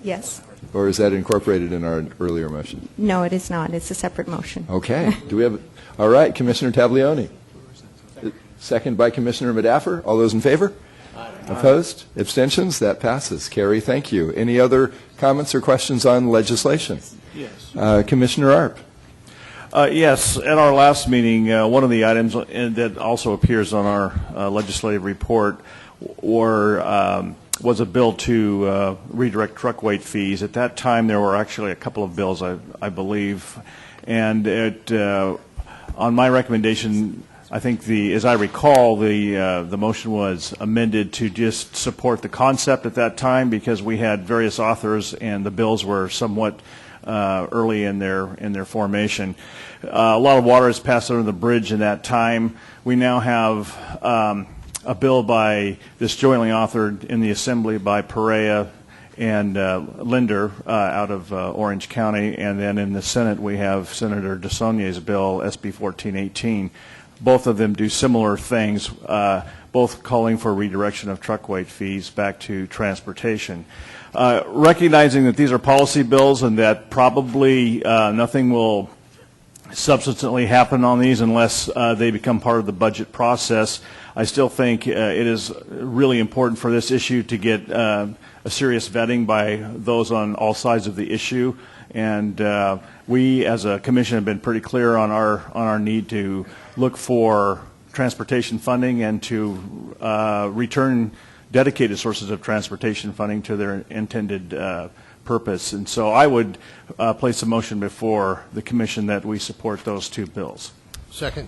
S14: Yes.
S1: Or is that incorporated in our earlier motion?
S14: No, it is not. It's a separate motion.
S1: Okay. Do we have? All right, Commissioner Taglioni. Second by Commissioner Medaffer. All those in favor? Aye. Opposed? Abstentions? That passes. Carrie, thank you. Any other comments or questions on legislation?
S2: Yes.
S1: Commissioner Arp.
S2: Yes, at our last meeting, one of the items that also appears on our legislative report was a bill to redirect truck weight fees. At that time, there were actually a couple of bills, I believe, and on my recommendation, I think as I recall, the motion was amended to just support the concept at that time because we had various authors and the bills were somewhat early in their formation. A lot of water has passed under the bridge in that time. We now have a bill by this jointly authored in the Assembly by Perea and Linder out of Orange County, and then in the Senate we have Senator DeSaulnier's bill, SB 1418. Both of them do similar things, both calling for redirection of truck weight fees back to transportation. Recognizing that these are policy bills and that probably nothing will substantively happen on these unless they become part of the budget process, I still think it is really important for this issue to get a serious vetting by those on all sides of the issue. And we, as a commission, have been pretty clear on our need to look for transportation funding and to return dedicated sources of transportation funding to their intended purpose. And so I would place a motion before the commission that we support those two bills.
S6: Second.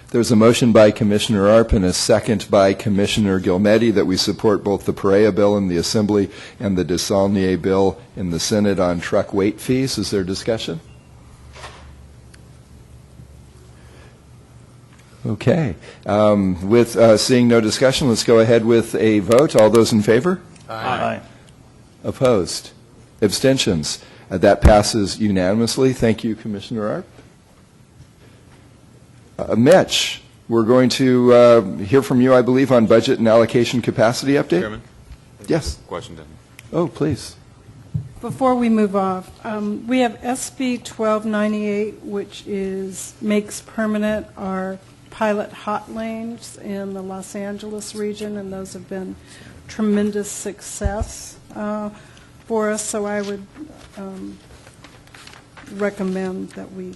S1: There's a motion by Commissioner Arp and a second by Commissioner Gilmetti that we support both the Perea bill in the Assembly and the Desaulnier bill in the Senate on truck weight fees. Is there discussion? Okay. With seeing no discussion, let's go ahead with a vote. All those in favor?
S2: Aye.
S1: Opposed? Abstentions? That passes unanimously. Thank you, Commissioner Arp. Mitch, we're going to hear from you, I believe, on budget and allocation capacity update.
S15: Chairman?
S1: Yes.
S15: Question, then.
S1: Oh, please.
S16: Before we move off, we have SB 1298, which makes permanent our pilot hot lanes in the Los Angeles region, and those have been tremendous success for us, so I would recommend that we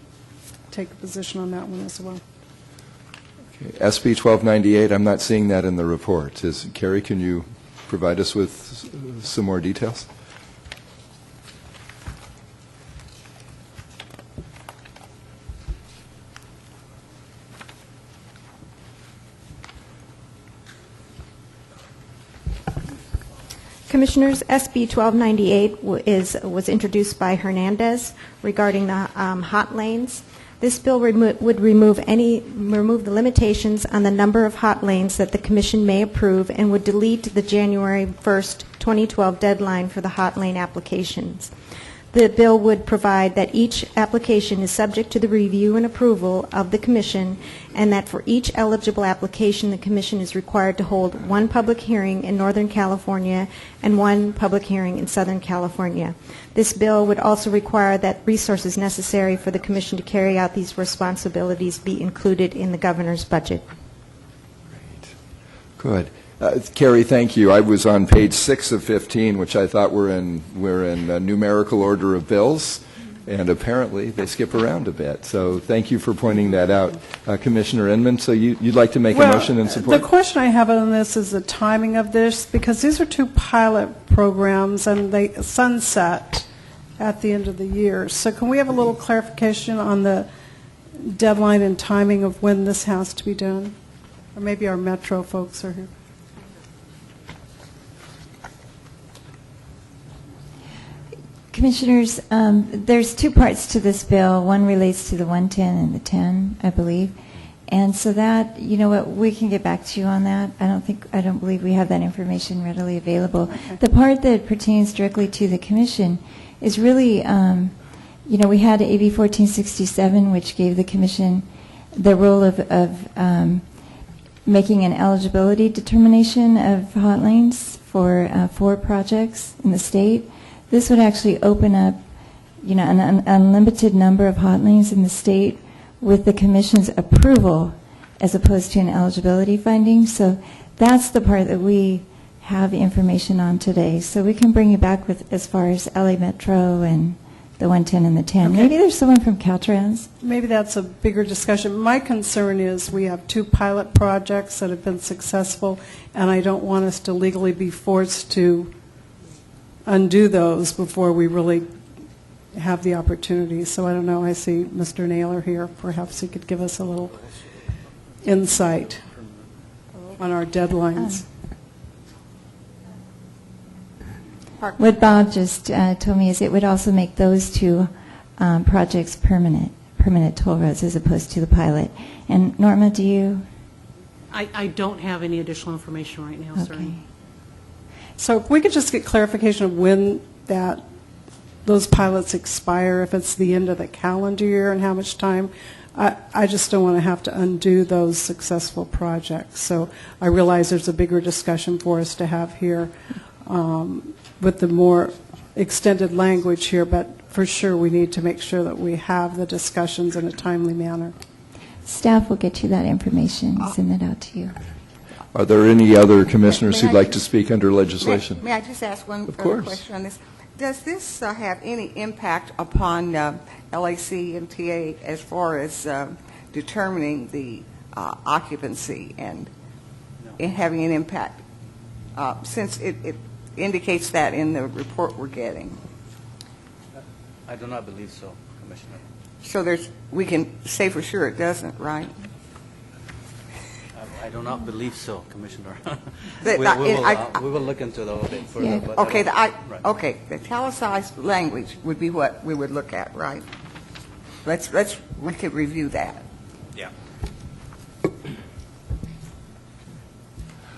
S16: take a position on that one as well.
S1: Okay. SB 1298, I'm not seeing that in the report. Carrie, can you provide us with some more details?
S14: Commissioners, SB 1298 was introduced by Hernandez regarding the hot lanes. This bill would remove the limitations on the number of hot lanes that the Commission may approve and would delete the January 1st, 2012 deadline for the hot lane applications. The bill would provide that each application is subject to the review and approval of the Commission, and that for each eligible application, the Commission is required to hold one public hearing in Northern California and one public hearing in Southern California. This bill would also require that resources necessary for the Commission to carry out these responsibilities be included in the Governor's budget.
S1: Good. Carrie, thank you. I was on page 6 of 15, which I thought we're in numerical order of bills, and apparently they skip around a bit. So thank you for pointing that out. Commissioner Inman, so you'd like to make a motion in support?
S16: The question I have on this is the timing of this, because these are two pilot programs and they sunset at the end of the year. So can we have a little clarification on the deadline and timing of when this has to be done? Or maybe our Metro folks are here.
S17: Commissioners, there's two parts to this bill. One relates to the 110 and the 10, I believe. And so that, you know what, we can get back to you on that. I don't believe we have that information readily available. Okay. The part that pertains directly to the Commission is really, you know, we had AB 1467, which gave the Commission the role of making an eligibility determination of hot lanes for 4 projects in the state. This would actually open up, you know, an unlimited number of hot lanes in the state with the Commission's approval as opposed to an eligibility finding. So that's the part that we have information on today. So we can bring you back with as far as LA Metro and the 110 and the 10. Okay. Maybe there's someone from Caltrans.
S16: Maybe that's a bigger discussion. My concern is we have 2 pilot projects that have been successful, and I don't want us to legally be forced to undo those before we really have the opportunity. So I don't know. I see Mr. Naylor here. Perhaps he could give us a little insight on our deadlines.
S17: What Bob just told me is it would also make those 2 projects permanent toll roads as opposed to the pilot. And Norma, do you?
S5: I don't have any additional information right now, sir.
S17: Okay.
S16: So if we could just get clarification of when those pilots expire, if it's the end of the calendar year, and how much time I just don't want to have to undo those successful projects. So I realize there's a bigger discussion for us to have here with the more extended language here, but for sure we need to make sure that we have the discussions in a timely manner.
S17: Staff will get you that information and send that out to you.
S1: Are there any other commissioners who'd like to speak under legislation?
S8: May I just ask one
S1: Of
S8: further
S1: course.
S8: question on this? Does this have any impact upon LAC MTA as far as determining the occupancy and having an impact, since it indicates that in the report we're getting?
S4: I do not believe so, Commissioner.
S8: So we can say for sure it doesn't, right?
S4: I do not believe so, Commissioner.
S8: The-
S4: We will look into it a little bit further. But I
S8: Okay,
S4: don't-
S8: okay, the italicized language would be what we would look at, right? We could review that.
S4: Yeah.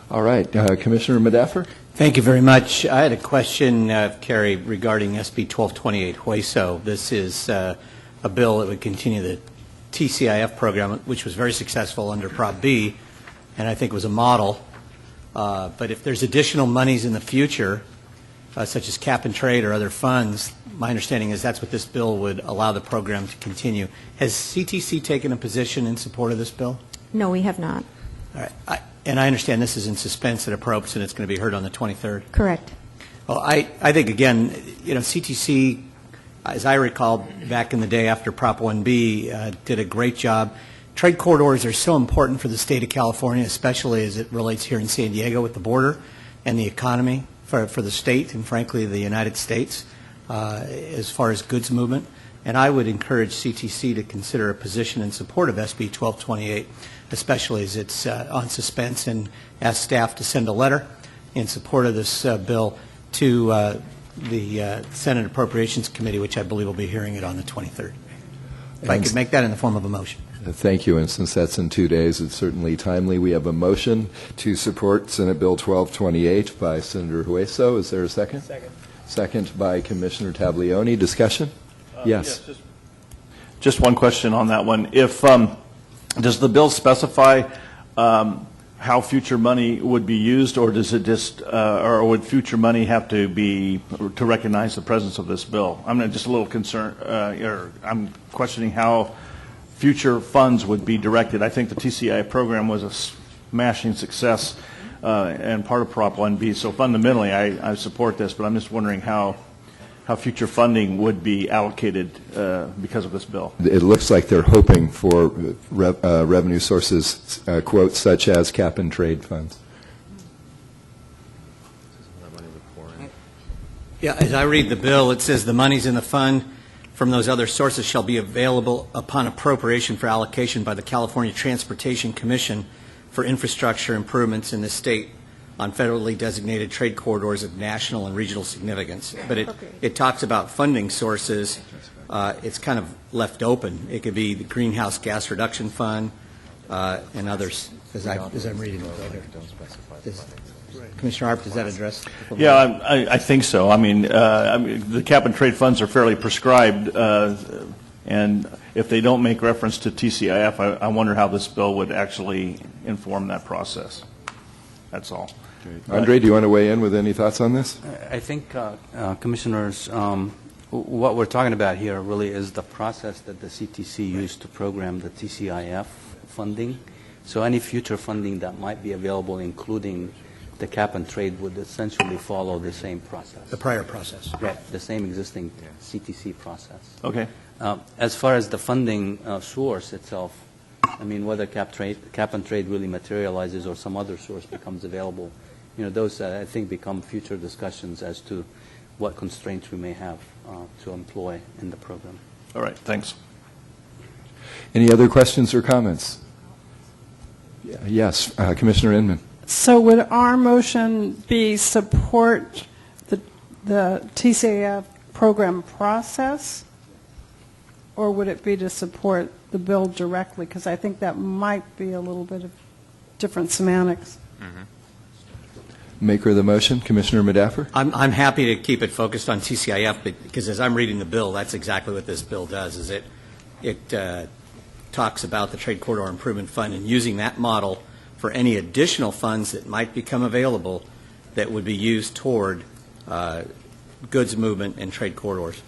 S1: All right, Commissioner Medaffer?
S9: Thank you very much. I had a question, Carrie, regarding SB 1228 Hueso. This is a bill that would continue the TCIF program, which was very successful under Prop B, and I think was a model. But if there's additional monies in the future, such as cap and trade or other funds, my understanding is that's what this bill would allow the program to continue. Has CTC taken a position in support of this bill?
S14: No, we have not.
S9: All right. And I understand this is in suspense at appropriate, and it's going to be heard on the 23rd.
S14: Correct.
S9: Well, I think, again, CTC, as I recall, back in the day after Prop 1B, did a great job. Trade corridors are so important for the state of California, especially as it relates here in San Diego with the border and the economy for the state and, frankly, the United States as far as goods movement. And I would encourage CTC to consider a position in support of SB 1228, especially as it's on suspense, and ask staff to send a letter in support of this bill to the Senate Appropriations Committee, which I believe will be hearing it on the 23rd. If I could make that in the form of a motion.
S1: Thank you, and since that's in 2 days, it's certainly timely. We have a motion to support Senate Bill 1228 by Senator Hueso. Is there a second?
S2: Second.
S1: Second by Commissioner Tablioni. Discussion? Yes.
S2: Just one question on that one. If does the bill specify how future money would be used, or does it just, or would future money have to be to recognize the presence of this bill? I'm just a little concerned, or I'm questioning how future funds would be directed. I think the TCI program was a smashing success and part of Prop 1B. So fundamentally, I support this, but I'm just wondering how future funding would be allocated because of this bill.
S1: It looks like they're hoping for revenue sources, quote, such as cap and trade funds.
S9: Yeah, as I read the bill, it says the monies in the fund from those other sources shall be available upon appropriation for allocation by the California Transportation Commission for infrastructure improvements in the state on federally designated trade corridors of national and regional significance. But it talks about funding sources. It's kind of left open. It could be the Greenhouse Gas Reduction Fund and others, as I'm reading it later. Commissioner Arp, does that address?
S2: Yeah, I think so. I mean, the cap and trade funds are fairly prescribed, and if they don't make reference to TCIF, I wonder how this bill would actually inform that process. That's all.
S1: Andre, do you want to weigh in with any thoughts on this?
S4: I think, Commissioners, what we're talking about here really is the process that the CTC used to program the TCIF funding. So any future funding that might be available, including the cap and trade, would essentially follow the same process.
S9: The prior process.
S4: Right, the same existing CTC process.
S2: Okay.
S4: As far as the funding source itself, I mean, whether cap and trade really materializes or some other source becomes available, those I think become future discussions as to what constraints we may have to employ in the program.
S2: All right, thanks.
S1: Any other questions or comments? Yes, Commissioner Inman.
S16: So would our motion be support the TCIF program process, or would it be to support the bill directly? Because I think that might be a little bit of different semantics.
S1: Maker of the motion, Commissioner Medaffer.
S9: I'm happy to keep it focused on TCIF because as I'm reading the bill, that's exactly what this bill does. Is it talks about the Trade Corridor Improvement Fund and using that model for any additional funds that might become available that would be used toward goods movement and trade corridors.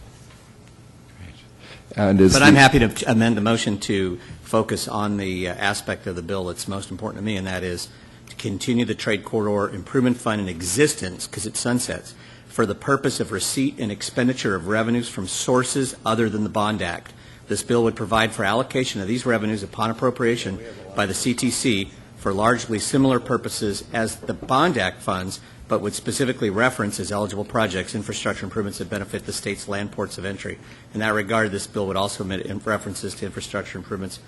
S9: But I'm happy to amend the motion to focus on the aspect of the bill that's most important to me, and that is to continue the Trade Corridor Improvement Fund in existence, because it sunsets, for the purpose of receipt and expenditure of revenues from sources other than the Bond Act. This bill would provide for allocation of these revenues upon appropriation by the CTC for largely similar purposes as the Bond Act funds, but would specifically reference as eligible projects infrastructure improvements that benefit the state's land ports of entry. In that regard, this bill would also omit references to infrastructure improvements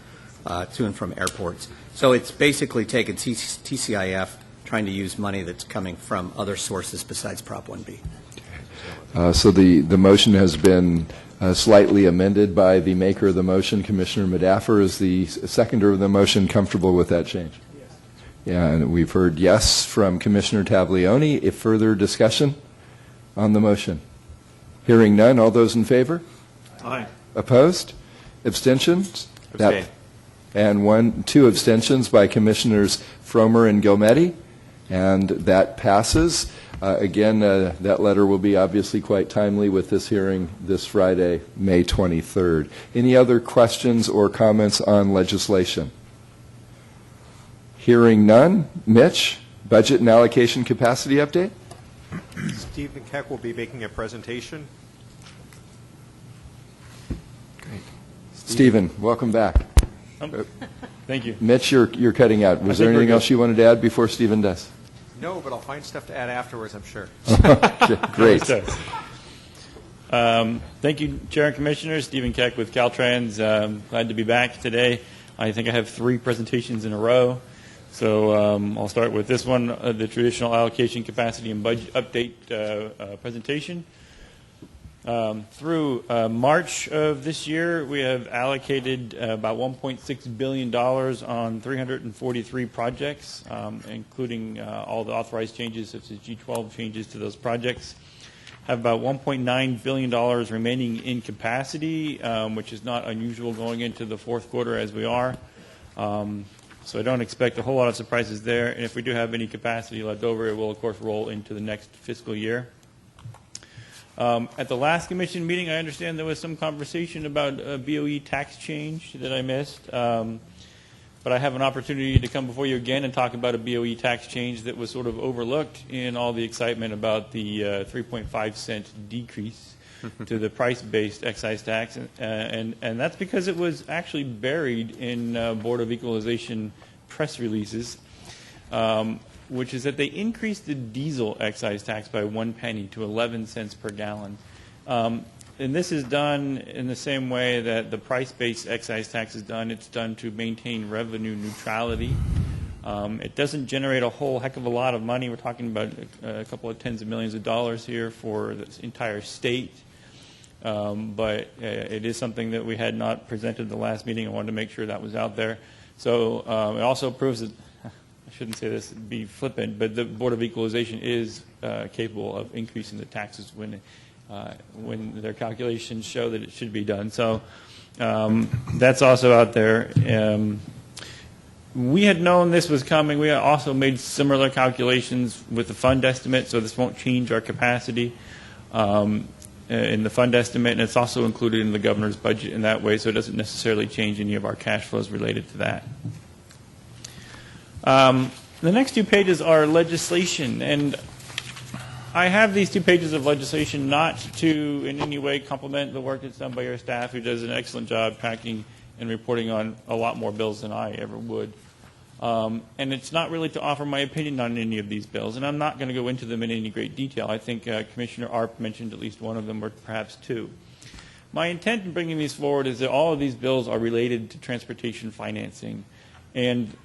S9: to and from airports. So it's basically taken TCIF, trying to use money that's coming from other sources besides Prop 1B.
S1: So the motion has been slightly amended by the maker of the motion, Commissioner Madaffer. Is the seconder of the motion comfortable with that change? Yeah, and we've heard yes from Commissioner Taglioni. If further discussion on the motion? Hearing none, all those in favor?
S2: Aye.
S1: Opposed? Abstentions?
S2: Abstain.
S1: And 2 abstentions by Commissioners Fromer and Gilmetti, and that passes. Again, that letter will be obviously quite timely with this hearing this Friday, May 23rd. Any other questions or comments on legislation? Hearing none. Mitch, budget and allocation capacity update?
S15: Stephen Keck will be making a presentation.
S1: Great. Stephen, welcome back.
S18: Thank you.
S1: Mitch, you're cutting out. Was there anything else you wanted to add before Stephen does?
S15: No, but I'll find stuff to add afterwards, I'm sure.
S1: Great.
S18: Thank you, Chair and Commissioners. Stephen Keck with Caltrans. Glad to be back today. I think I have 3 presentations in a row. So I'll start with this one, the traditional allocation capacity and budget update presentation. Through March of this year, we have allocated about $1.6 billion on 343 projects, including all the authorized changes such as G12 changes to those projects. Have about $1.9 billion remaining in capacity, which is not unusual going into the fourth quarter as we are. So I don't expect a whole lot of surprises there. And if we do have any capacity left over, it will, of course, roll into the next fiscal year. At the last commission meeting, I understand there was some conversation about a BOE tax change that I missed. But I have an opportunity to come before you again and talk about a BOE tax change that was sort of overlooked in all the excitement about the 3.5 cent decrease to the price-based excise tax. And that's because it was actually buried in Board of Equalization press releases, which is that they increased the diesel excise tax by 1 penny to 11 cents per gallon. And this is done in the same way that the price-based excise tax is done. It's done to maintain revenue neutrality. It doesn't generate a whole heck of a lot of money. We're talking about a couple of tens of millions of dollars here for the entire state. But it is something that we had not presented the last meeting. I wanted to make sure that was out there. So it also proves that, I shouldn't say this, be flippant, but the Board of Equalization is capable of increasing the taxes when their calculations show that it should be done. So that's also out there. We had known this was coming. We also made similar calculations with the fund estimate, so this won't change our capacity in the fund estimate, and it's also included in the governor's budget in that way, so it doesn't necessarily change any of our cash flows related to that. The next 2 pages are legislation, and I have these 2 pages of legislation not to in any way compliment the work that's done by your staff, who does an excellent job tracking and reporting on a lot more bills than I ever would. And it's not really to offer my opinion on any of these bills, and I'm not going to go into them in any great detail. I think Commissioner Arp mentioned at least one of them, or perhaps 2. My intent in bringing these forward is that all of these bills are related to transportation financing. And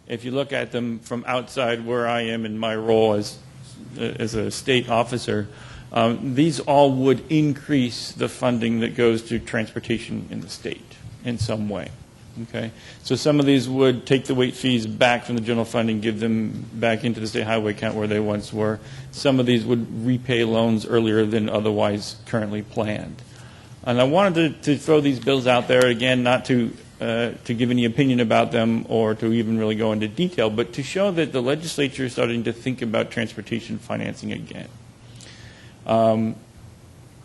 S18: if you look at them from outside where I am in my role as a state officer, these all would increase the funding that goes to transportation in the state in some way. Okay, so some of these would take the weight fees back from the general fund and give them back into the state highway account where they once were. Some of these would repay loans earlier than otherwise currently planned. And I wanted to throw these bills out there again, not to to give any opinion about them or to even really go into detail, but to show that the legislature is starting to think about transportation financing again.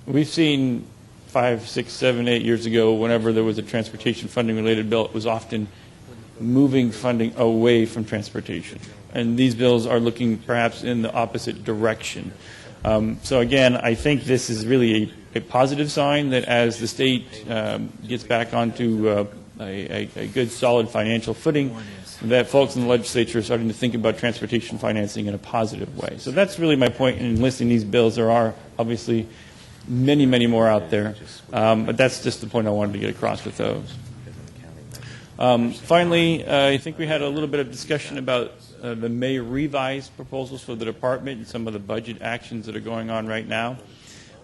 S18: We've seen 5, 6, 7, 8 years ago, whenever there was a transportation funding related bill, it was often moving funding away from transportation. And these bills are looking perhaps in the opposite direction. So again, I think this is really a positive sign that as the state gets back onto a good, solid financial footing, that folks in the legislature are starting to think about transportation financing in a positive way. So that's really my point in enlisting these bills. There are obviously many, many more out there, but that's just the point I wanted to get across with those. Finally, I think we had a little bit of discussion about the May revised proposals for the department and some of the budget actions that are going on right now.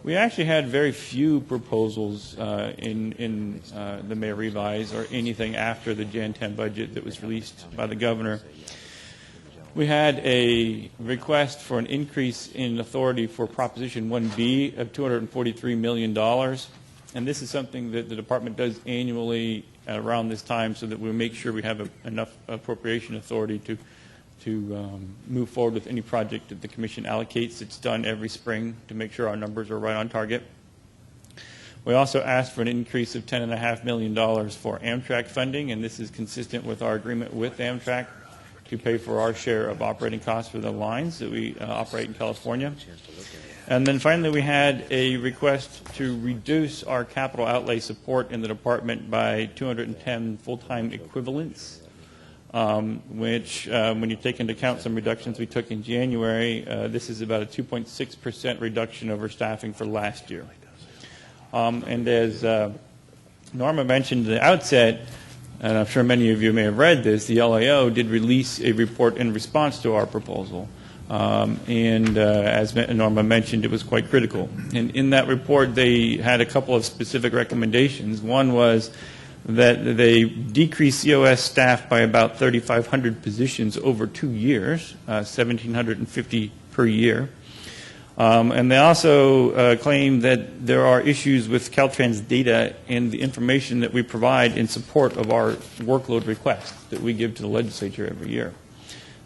S18: We actually had very few proposals in the May revise or anything after the Jan 10 budget that was released by the governor. We had a request for an increase in authority for Proposition 1B of $243 million. And this is something that the department does annually around this time so that we make sure we have enough appropriation authority to move forward with any project that the commission allocates. It's done every spring to make sure our numbers are right on target. We also asked for an increase of $10.5 million for Amtrak funding, and this is consistent with our agreement with Amtrak to pay for our share of operating costs for the lines that we operate in California. And then finally, we had a request to reduce our capital outlay support in the department by 210 full-time equivalents, which, when you take into account some reductions we took in January, this is about a 2.6% reduction over staffing for last year. And as Norma mentioned at the outset, and I'm sure many of you may have read this, the LAO did release a report in response to our proposal. As Norma mentioned, it was quite critical. And in that report, they had a couple of specific recommendations. One was that they decrease COS staff by about 3,500 positions over 2 years, 1,750 per year. And they also claim that there are issues with Caltrans data and the information that we provide in support of our workload requests that we give to the legislature every year.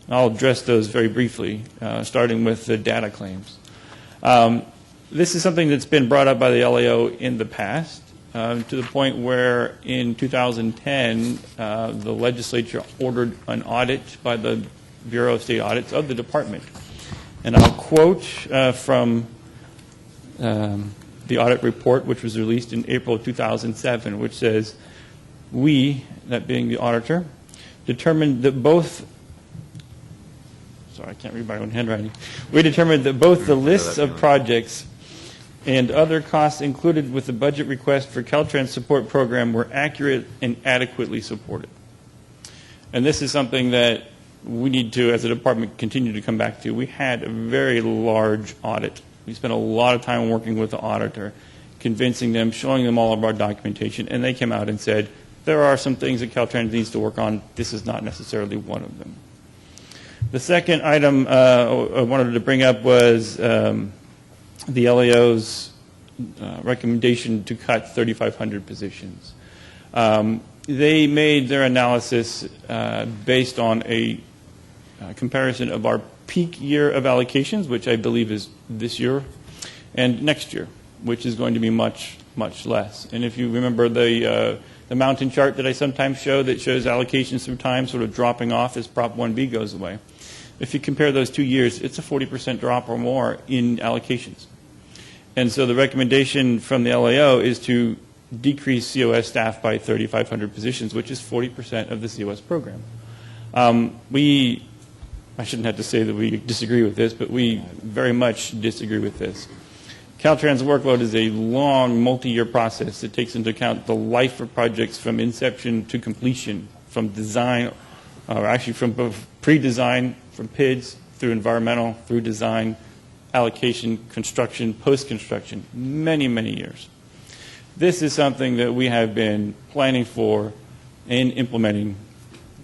S18: I'll address those very briefly, starting with the data claims. This is something that's been brought up by the LAO in the past, to the point where in 2010, the legislature ordered an audit by the Bureau of State Audits of the department. And I'll quote from the audit report, which was released in April of 2007, which says, "We," that being the auditor, "determined that both..." Sorry, I can't read my own handwriting. "We determined that both the lists of projects and other costs included with the budget request for Caltrans support program were accurate and adequately supported." And this is something that we need to, as a department, continue to come back to. We had a very large audit. We spent a lot of time working with the auditor, convincing them, showing them all of our documentation, and they came out and said, there are some things that Caltrans needs to work on. This is not necessarily one of them. The second item I wanted to bring up was the LAO's recommendation to cut 3,500 positions. They made their analysis based on a comparison of our peak year of allocations, which I believe is this year, and next year, which is going to be much, much less. And if you remember the mountain chart that I sometimes show that shows allocations through time sort of dropping off as Prop 1B goes away, if you compare those 2 years, it's a 40% drop or more in allocations. And so the recommendation from the LAO is to decrease COS staff by 3,500 positions, which is 40% of the COS program. I shouldn't have to say that we disagree with this, but we very much disagree with this. Caltrans workload is a long, multi-year process that takes into account the life of projects from inception to completion, from design, or actually from both pre-design, from PIDs, through environmental, through design, allocation, construction, post-construction, many, many years. This is something that we have been planning for and implementing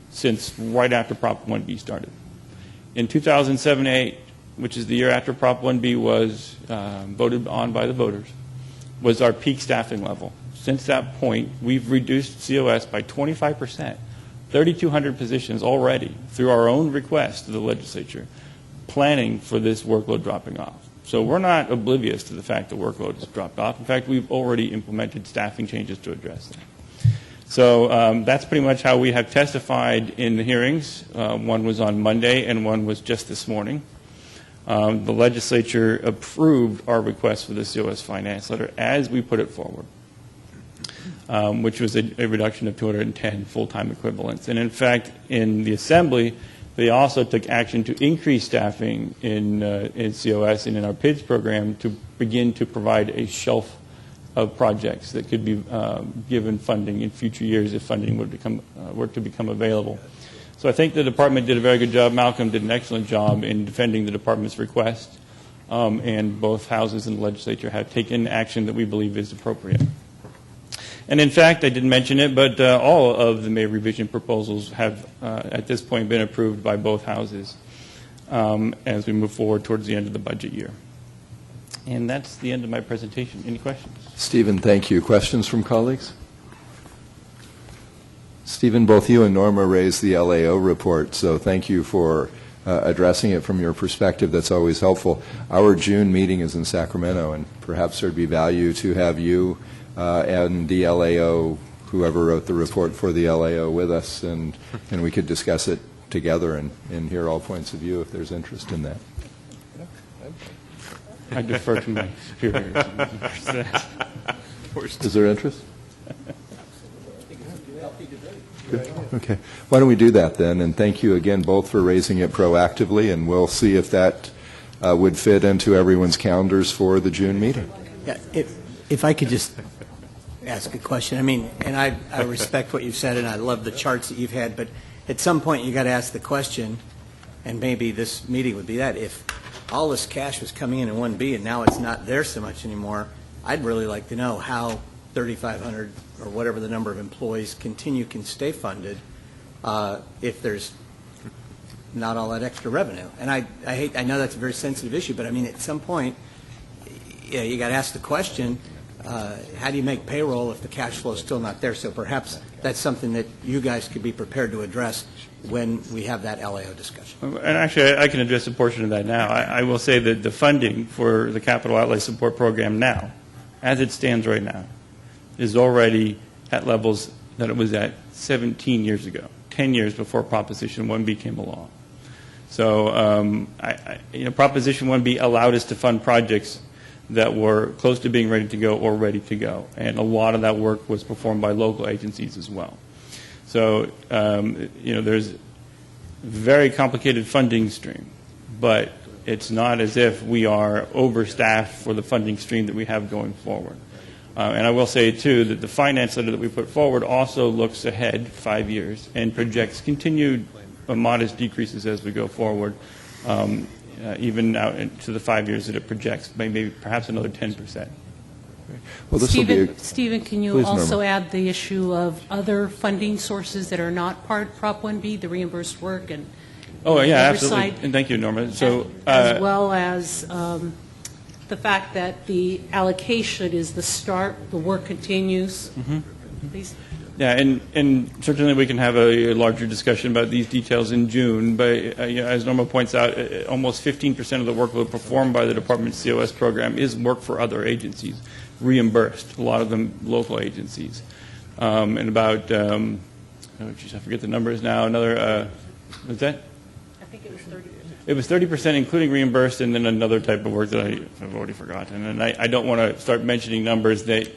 S18: since right after Prop 1B started. In 2007-8, which is the year after Prop 1B was voted on by the voters, was our peak staffing level. since that point, we've reduced COS by 25%, 3,200 positions already through our own request to the legislature, planning for this workload dropping off. So we're not oblivious to the fact the workload has dropped off. In fact, we've already implemented staffing changes to address that. So that's pretty much how we have testified in the hearings. One was on Monday and one was just this morning. The legislature approved our request for the COS finance letter as we put it forward, which was a reduction of 210 full-time equivalents. And in fact, in the Assembly, they also took action to increase staffing in COS and in our PIDS program to begin to provide a shelf of projects that could be given funding in future years if funding were to become available. So I think the department did a very good job. Malcolm did an excellent job in defending the department's request, and both houses in the legislature have taken action that we believe is appropriate. And in fact, I didn't mention it, but all of the May revision proposals have at this point been approved by both houses as we move forward towards the end of the budget year. And that's the end of my presentation. Any questions?
S1: Stephen, thank you. Questions from colleagues? Stephen, both you and Norma raised the LAO report, so thank you for addressing it from your perspective. That's always helpful. Our June meeting is in Sacramento, and perhaps there'd be value to have you and the LAO, whoever wrote the report for the LAO, with us, and we could discuss it together and hear all points of view if there's interest in that.
S18: I defer to my superiors.
S1: Is there interest? Good. Okay. Why don't we do that then? And thank you again both for raising it proactively, and we'll see if that would fit into everyone's calendars for the June meeting.
S9: Yeah, if I could just ask a question. I mean, and I respect what you've said, and I love the charts that you've had, but at some point you got to ask the question, and maybe this meeting would be that, if all this cash was coming in 1B and now it's not there so much anymore, I'd really like to know how 3,500 or whatever the number of employees can stay funded if there's not all that extra revenue. And I know that's a very sensitive issue, but I mean, at some point, you got to ask the question, how do you make payroll if the cash flow is still not there? So perhaps that's something that you guys could be prepared to address when we have that LAO discussion.
S18: And actually, I can address a portion of that now. I will say that the funding for the Capital Outlay Support Program now, as it stands right now, is already at levels that it was at 17 years ago, 10 years before Proposition 1B came along. So Proposition 1B allowed us to fund projects that were close to being ready to go or ready to go. And a lot of that work was performed by local agencies as well. So, there's a very complicated funding stream, but it's not as if we are overstaffed for the funding stream that we have going forward. And I will say, too, that the finance letter that we put forward also looks ahead 5 years and projects continued modest decreases as we go forward, even out into the 5 years that it projects, maybe perhaps another 10%.
S1: Well,
S5: Stephen, can you
S1: Please,
S5: also
S1: Norma.
S5: add the issue of other funding sources that are not part of Prop 1B, the reimbursed work and
S18: Oh, yeah,
S5: oversight,
S18: absolutely. And thank you, Norma. So,
S5: as well as the fact that the allocation is the start, the work continues. Please.
S18: Yeah, and certainly we can have a larger discussion about these details in June, but as Norma points out, almost 15% of the workload performed by the Department's COS program is work for other agencies, reimbursed, a lot of them local agencies. And about, I forget the numbers now, what's that?
S5: I think it was 30%.
S18: It was 30% including reimbursed, and then another type of work that I've already forgotten. And I don't want to start mentioning numbers that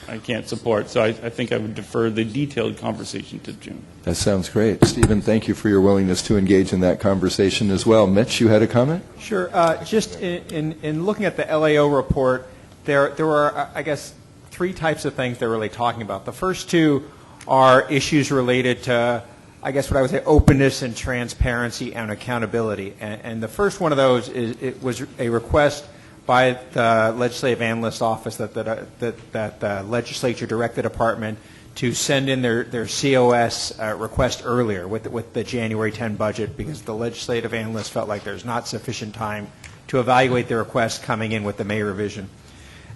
S18: I can't support, so I think I would defer the detailed conversation to June.
S1: That sounds great. Stephen, thank you for your willingness to engage in that conversation as well. Mitch, you had a comment?
S15: Sure. Just in looking at the LAO report, there were, I guess, three types of things they're really talking about. The first two are issues related to, I guess what I would say, openness and transparency and accountability. And the first one of those was a request by the Legislative Analyst Office that the legislature direct the department to send in their COS request earlier with the January 10 budget, because the legislative analysts felt like there's not sufficient time to evaluate the request coming in with the May revision.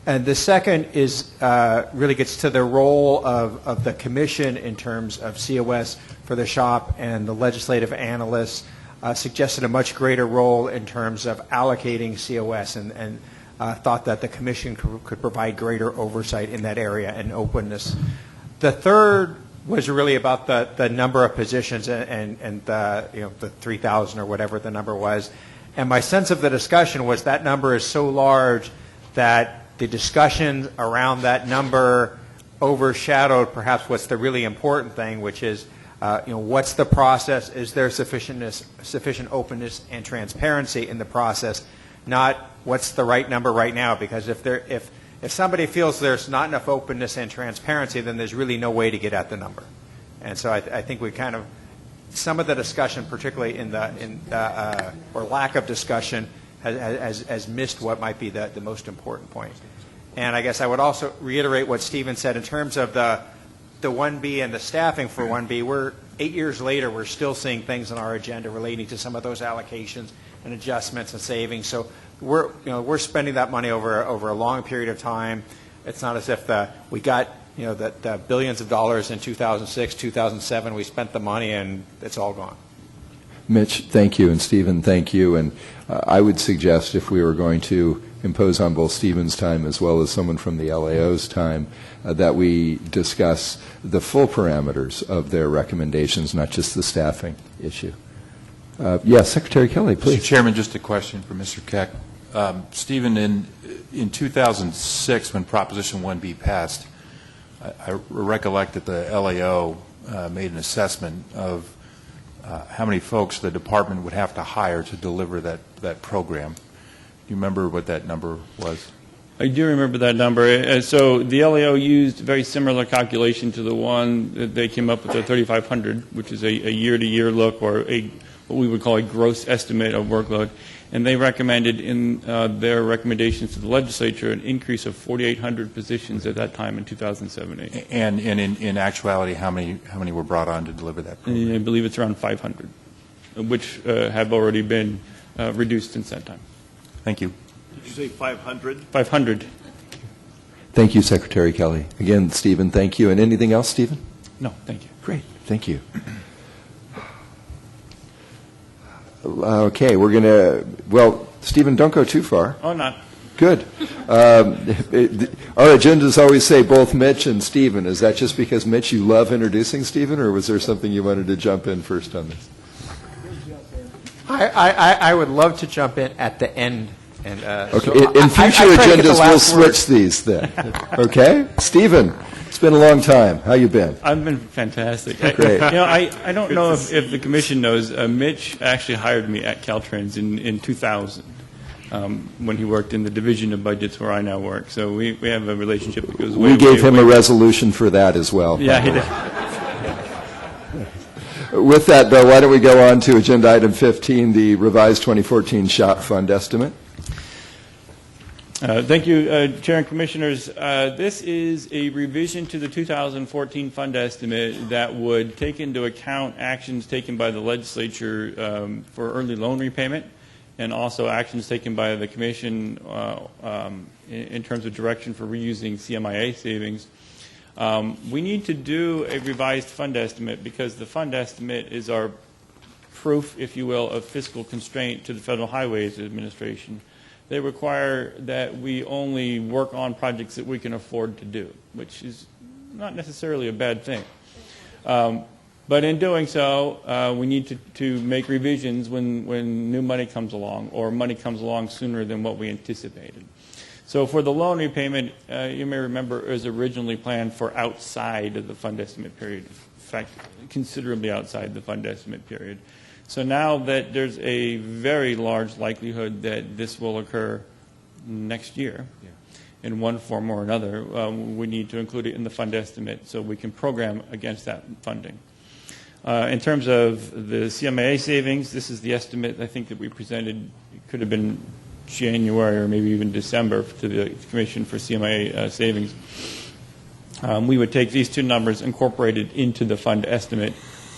S15: And the second is really gets to the role of the commission in terms of COS for the shop, and the legislative analysts suggested a much greater role in terms of allocating COS, and thought that the commission could provide greater oversight in that area and openness. The third was really about the number of positions and the 3,000 or whatever the number was. And my sense of the discussion was that number is so large that the discussion around that number overshadowed perhaps what's the really important thing, which is what's the process? Is there sufficient openness and transparency in the process? Not what's the right number right now, because if somebody feels there's not enough openness and transparency, then there's really no way to get at the number. And so I think we kind of, some of the discussion, particularly or lack of discussion, has missed what might be the most important point. And I guess I would also reiterate what Stephen said in terms of the 1B and the staffing for 1B. We're 8 years later, we're still seeing things on our agenda relating to some of those allocations and adjustments and savings. So we're spending that money over a long period of time. It's not as if we got the billions of dollars in 2006, 2007. We spent the money and it's all gone.
S1: Mitch, thank you, and Stephen, thank you. And I would suggest if we were going to impose on both Stephen's time as well as someone from the LAO's time, that we discuss the full parameters of their recommendations, not just the staffing issue. Yes, Secretary Kelly, please.
S3: Mr. Chairman, just a question for Mr. Keck. Stephen, in 2006, when Proposition 1B passed, I recollect that the LAO made an assessment of how many folks the department would have to hire to deliver that program. Do you remember what that number was?
S18: I do remember that number. So the LAO used a very similar calculation to the one that they came up with, the 3,500, which is a year-to-year look, or what we would call a gross estimate of workload. And they recommended in their recommendations to the legislature an increase of 4,800 positions at that time in 2007-8.
S3: And in actuality, how many were brought on to deliver that program?
S18: I believe it's around 500, which have already been reduced since that time.
S3: Thank you.
S2: Did you say 500?
S18: 500.
S1: Thank you, Secretary Kelly. Again, Stephen, thank you. And anything else, Stephen?
S18: No, thank you.
S1: Great. Thank you. Okay, we're going to, well, Stephen, don't go too far.
S18: Oh, not.
S1: Good. Our agendas always say both Mitch and Stephen. Is that just because, Mitch, you love introducing Stephen, or was there something you wanted to jump in first on this?
S15: I would love to jump in at the end. And,
S1: okay. So in future agendas, we'll switch these then. Okay? Stephen, it's been a long time. How you been?
S18: I've been fantastic.
S1: Great.
S18: I don't know if the commission knows, Mitch actually hired me at Caltrans in 2000 when he worked in the division of budgets where I now work. So we have a relationship that goes way,
S1: we gave him a resolution for that as well.
S18: Yeah, he did.
S1: With that, though, why don't we go on to agenda item 15, the revised 2014 SHOP fund estimate.
S18: Thank you, Chair and Commissioners. This is a revision to the 2014 fund estimate that would take into account actions taken by the legislature for early loan repayment, and also actions taken by the Commission in terms of direction for reusing CMIA savings. We need to do a revised fund estimate because the fund estimate is our proof, if you will, of fiscal constraint to the Federal Highways Administration. They require that we only work on projects that we can afford to do, which is not necessarily a bad thing. But in doing so, we need to make revisions when new money comes along, or money comes along sooner than what we anticipated. So for the loan repayment, you may remember it was originally planned for outside of the fund estimate period, in fact, considerably outside the fund estimate period. So now that there's a very large likelihood that this will occur next year, in one form or another, we need to include it in the fund estimate so we can program against that funding. In terms of the CMIA savings, this is the estimate I think that we presented. It could have been January or maybe even December to the Commission for CMIA savings. We would take these two numbers, incorporated into the fund estimate,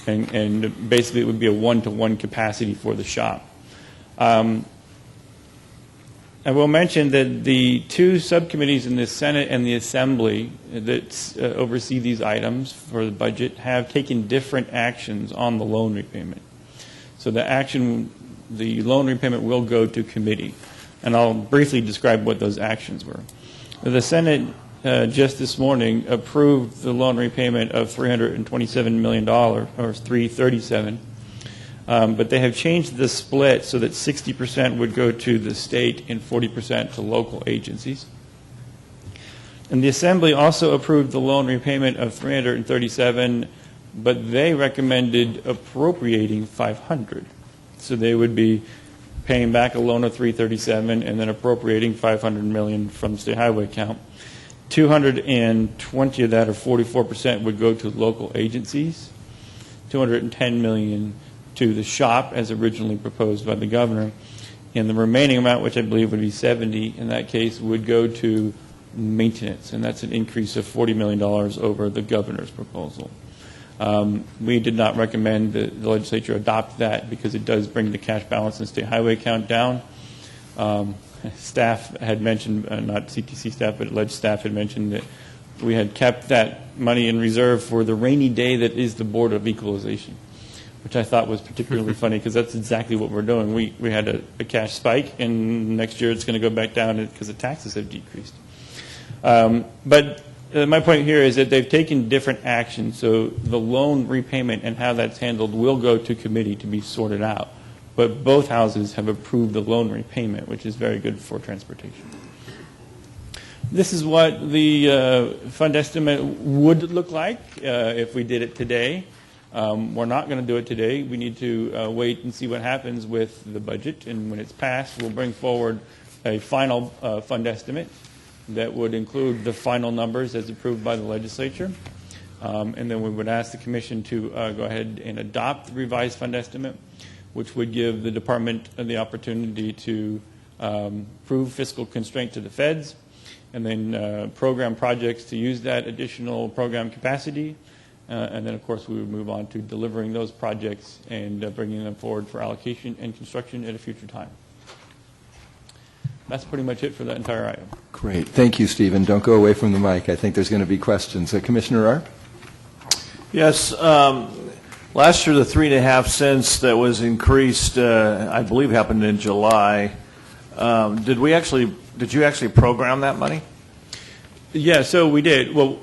S18: and basically it would be a one-to-one capacity for the shop. I will mention that the two subcommittees in the Senate and the Assembly that oversee these items for the budget have taken different actions on the loan repayment. So the loan repayment will go to committee. And I'll briefly describe what those actions were. The Senate just this morning approved the loan repayment of $327 million, or $337. But they have changed the split so that 60% would go to the state and 40% to local agencies. And the Assembly also approved the loan repayment of $337, but they recommended appropriating $500. So they would be paying back a loan of $337 and then appropriating $500 million from the state highway account. 220 of that, or 44%, would go to local agencies. 210 million to the shop as originally proposed by the governor, and the remaining amount, which I believe would be 70 in that case, would go to maintenance, and that's an increase of $40 million over the governor's proposal. We did not recommend that the legislature adopt that because it does bring the cash balance in the state highway account down. Staff had mentioned, not CTC staff, but alleged staff had mentioned that we had kept that money in reserve for the rainy day that is the Board of Equalization, which I thought was particularly funny because that's exactly what we're doing. We had a cash spike, and next year it's going to go back down because the taxes have decreased. But my point here is that they've taken different actions. So the loan repayment and how that's handled will go to committee to be sorted out. But both houses have approved the loan repayment, which is very good for transportation. This is what the fund estimate would look like if we did it today. We're not going to do it today. We need to wait and see what happens with the budget, and when it's passed, we'll bring forward a final fund estimate that would include the final numbers as approved by the legislature. And then we would ask the commission to go ahead and adopt the revised fund estimate, which would give the department the opportunity to prove fiscal constraint to the feds, and then program projects to use that additional program capacity. And then, of course, we would move on to delivering those projects and bringing them forward for allocation and construction at a future time. That's pretty much it for that entire item.
S1: Great. Thank you, Stephen. Don't go away from the mic. I think there's going to be questions. Commissioner Arp?
S2: Yes. Last year, the 3.5 cents that was increased, I believe, happened in July. Did you actually program that money?
S18: Yeah, so we did. Well,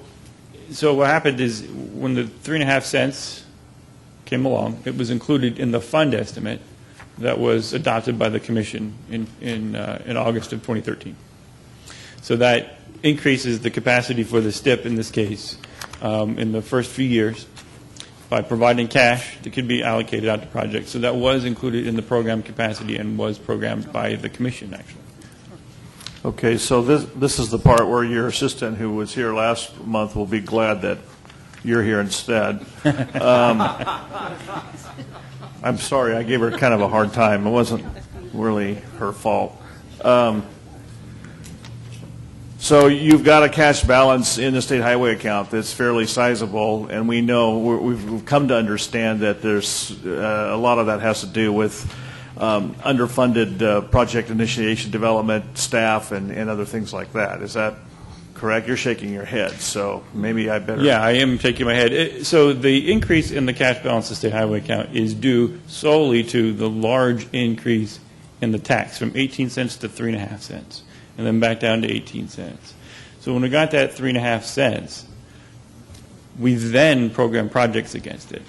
S18: so what happened is when the 3.5 cents came along, it was included in the fund estimate that was adopted by the commission in August of 2013. So that increases the capacity for the STIP in this case in the first few years by providing cash that could be allocated out to projects. So that was included in the program capacity and was programmed by the commission, actually.
S2: Okay, so this is the part where your assistant, who was here last month, will be glad that you're here instead. I'm sorry, I gave her kind of a hard time. It wasn't really her fault. So you've got a cash balance in the state highway account that's fairly sizable, and we know, we've come to understand that there's a lot of that has to do with underfunded project initiation development staff and other things like that. Is that correct? You're shaking your head, so maybe I better...
S18: Yeah, I am shaking my head. So the increase in the cash balance of the state highway account is due solely to the large increase in the tax from 18 cents to 3.5 cents, and then back down to 18 cents. So when we got that 3.5 cents, we then programmed projects against it.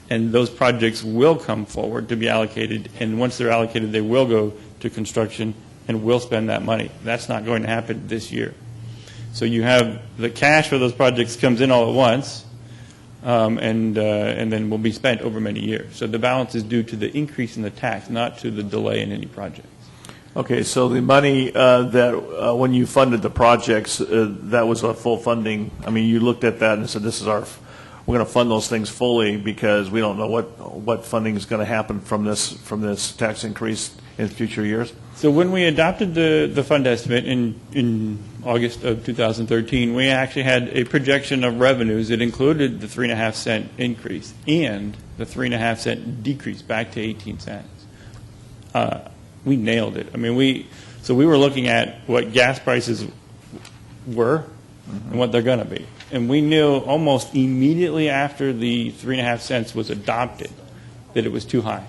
S18: And those projects will come forward to be allocated, and once they're allocated, they will go to construction and will spend that money. That's not going to happen this year. So you have the cash for those projects comes in all at once, and then will be spent over many years. So the balance is due to the increase in the tax, not to the delay in any projects.
S2: Okay, so the money that when you funded the projects, that was a full funding. I mean, you looked at that and said, "This is we're going to fund those things fully because we don't know what funding is going to happen from this tax increase in future years."
S18: So when we adopted the fund estimate in August of 2013, we actually had a projection of revenues that included the 3.5 cent increase and the 3.5 cent decrease back to 18 cents. We nailed it. I mean, So we were looking at what gas prices were and what they're going to be. And we knew almost immediately after the 3.5 cents was adopted that it was too high.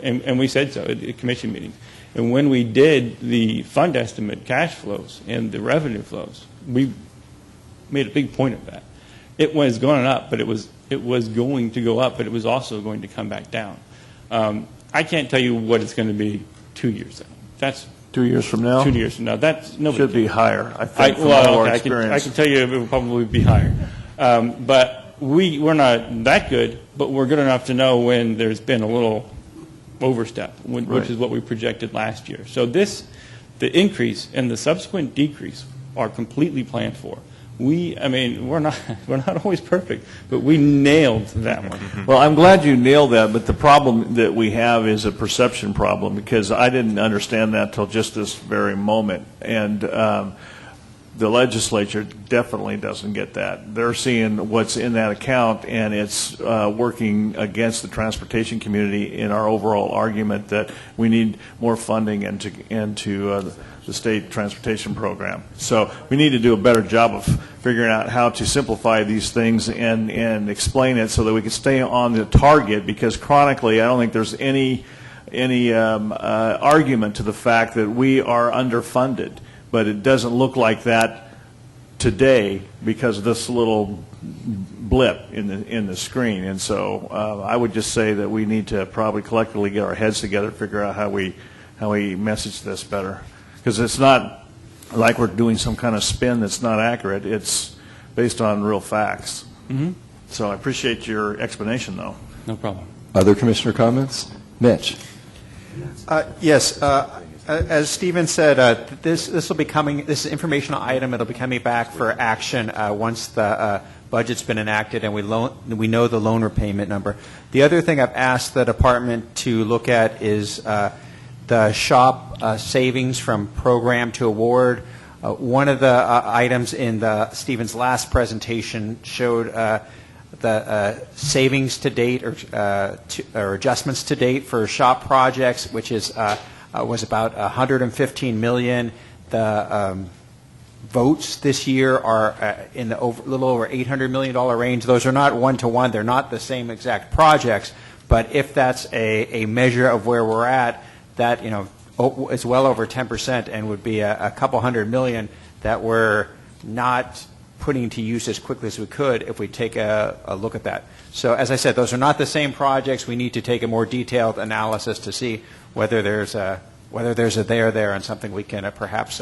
S18: And we said so at commission meetings. And when we did the fund estimate cash flows and the revenue flows, we made a big point of that. It was going up, but it was going to go up, but it was also going to come back down. I can't tell you what it's going to be 2 years ago. That's
S2: 2 years from now?
S18: 2 years from now. That's nobody
S2: Should be higher, I think, from our experience.
S18: I can tell you it will probably be higher. But we're not that good, but we're good enough to know when there's been a little overstep, which is what we projected last year. So the increase and the subsequent decrease are completely planned for. We're not always perfect, but we nailed that one.
S2: Well, I'm glad you nailed that, but the problem that we have is a perception problem, because I didn't understand that till just this very moment. And the legislature definitely doesn't get that. They're seeing what's in that account, and it's working against the transportation community in our overall argument that we need more funding into the state transportation program. So we need to do a better job of figuring out how to simplify these things and explain it so that we can stay on the target, because chronically I don't think there's any argument to the fact that we are underfunded. But it doesn't look like that today because of this little blip in the screen. And so I would just say that we need to probably collectively get our heads together, figure out how we message this better. Because it's not like we're doing some kind of spin that's not accurate. It's based on real facts.
S18: Mm-hmm.
S2: So I appreciate your explanation, though.
S18: No problem.
S1: Other commissioner comments? Mitch?
S19: Yes. As Stephen said, this will be coming. This is an informational item. It'll be coming back for action once the budget's been enacted and we know the loan repayment number. The other thing I've asked the department to look at is the SHOP savings from program to award. One of the items in Stephen's last presentation showed the savings to date or adjustments to date for SHOP projects, which is was about $115 million. The votes this year are in the little over $800 million range. Those are not one-to-one. They're not the same exact projects. But if that's a measure of where we're at, that is well over 10% and would be a couple $100 million that we're not putting to use as quickly as we could if we take a look at that. So as I said, those are not the same projects. We need to take a more detailed analysis to see whether there's a there and something we can perhaps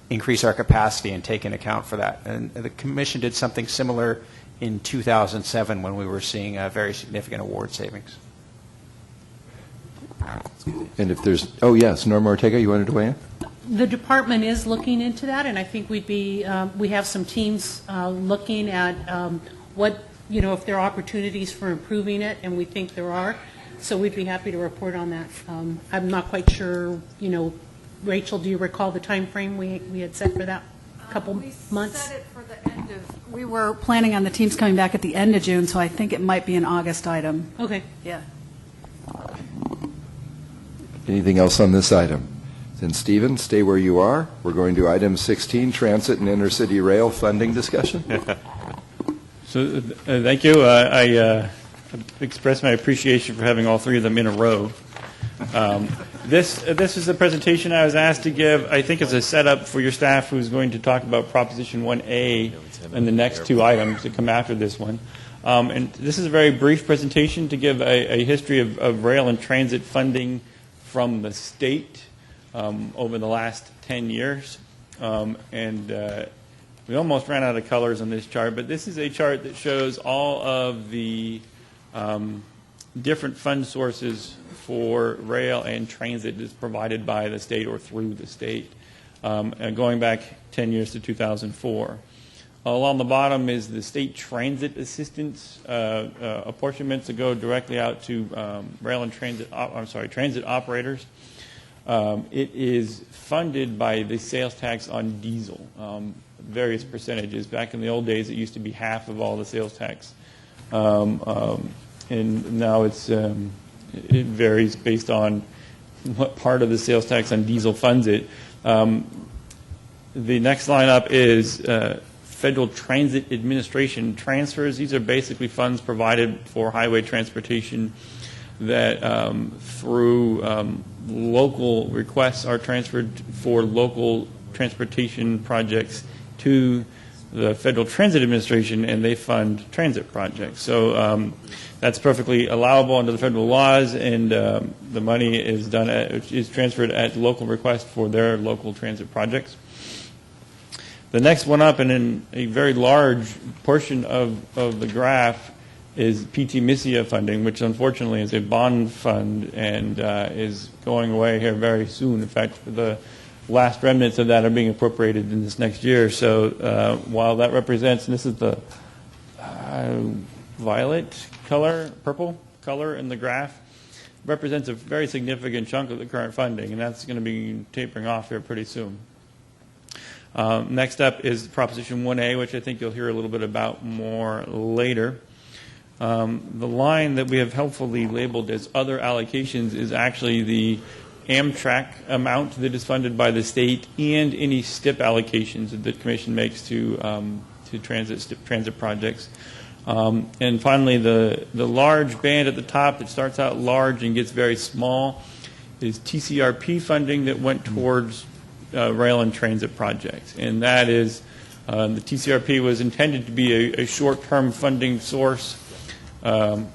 S19: increase our capacity and take into account for that. And the Commission did something similar in 2007 when we were seeing very significant award savings.
S1: And if there's, oh yes, Norma Ortega, you wanted to weigh in?
S5: The department is looking into that, and I think we have some teams looking at what, if there are opportunities for improving it, and we think there are. So we'd be happy to report on that. I'm not quite sure, Rachel, do you recall the time frame we had set for that? A couple months?
S20: We set it for the end of, we were planning on the teams coming back at the end of June, so I think it might be an August item.
S5: Okay.
S20: Yeah.
S1: Anything else on this item? Then Stephen, stay where you are. We're going to item 16, transit and intercity rail funding discussion.
S18: So thank you. I express my appreciation for having all three of them in a row. This is the presentation I was asked to give, I think, as a setup for your staff who's going to talk about Proposition 1A and the next two items that come after this one. And this is a very brief presentation to give a history of rail and transit funding from the state over the last 10 years. We almost ran out of colors on this chart, but this is a chart that shows all of the different fund sources for rail and transit that's provided by the state or through the state, going back 10 years to 2004. Along the bottom is the state transit assistance apportionments that go directly out to rail and transit operators. It is funded by the sales tax on diesel, various percentages. Back in the old days, it used to be half of all the sales tax. And now it varies based on what part of the sales tax on diesel funds it. The next line up is Federal Transit Administration transfers. These are basically funds provided for highway transportation that through local requests are transferred for local transportation projects to the Federal Transit Administration, and they fund transit projects. So that's perfectly allowable under the federal laws, and the money is transferred at local request for their local transit projects. The next one up, and in a very large portion of the graph, is PT Missia funding, which unfortunately is a bond fund and is going away here very soon. In fact, the last remnants of that are being appropriated in this next year. So while that represents, and this is the violet color, purple color in the graph, represents a very significant chunk of the current funding, and that's going to be tapering off here pretty soon. Next up is Proposition 1A, which I think you'll hear a little bit about more later. The line that we have helpfully labeled as other allocations is actually the Amtrak amount that is funded by the state and any STIP allocations that the Commission makes to transit projects. And finally, the large band at the top that starts out large and gets very small is TCRP funding that went towards rail and transit projects. And that is, the TCRP was intended to be a short-term funding source. What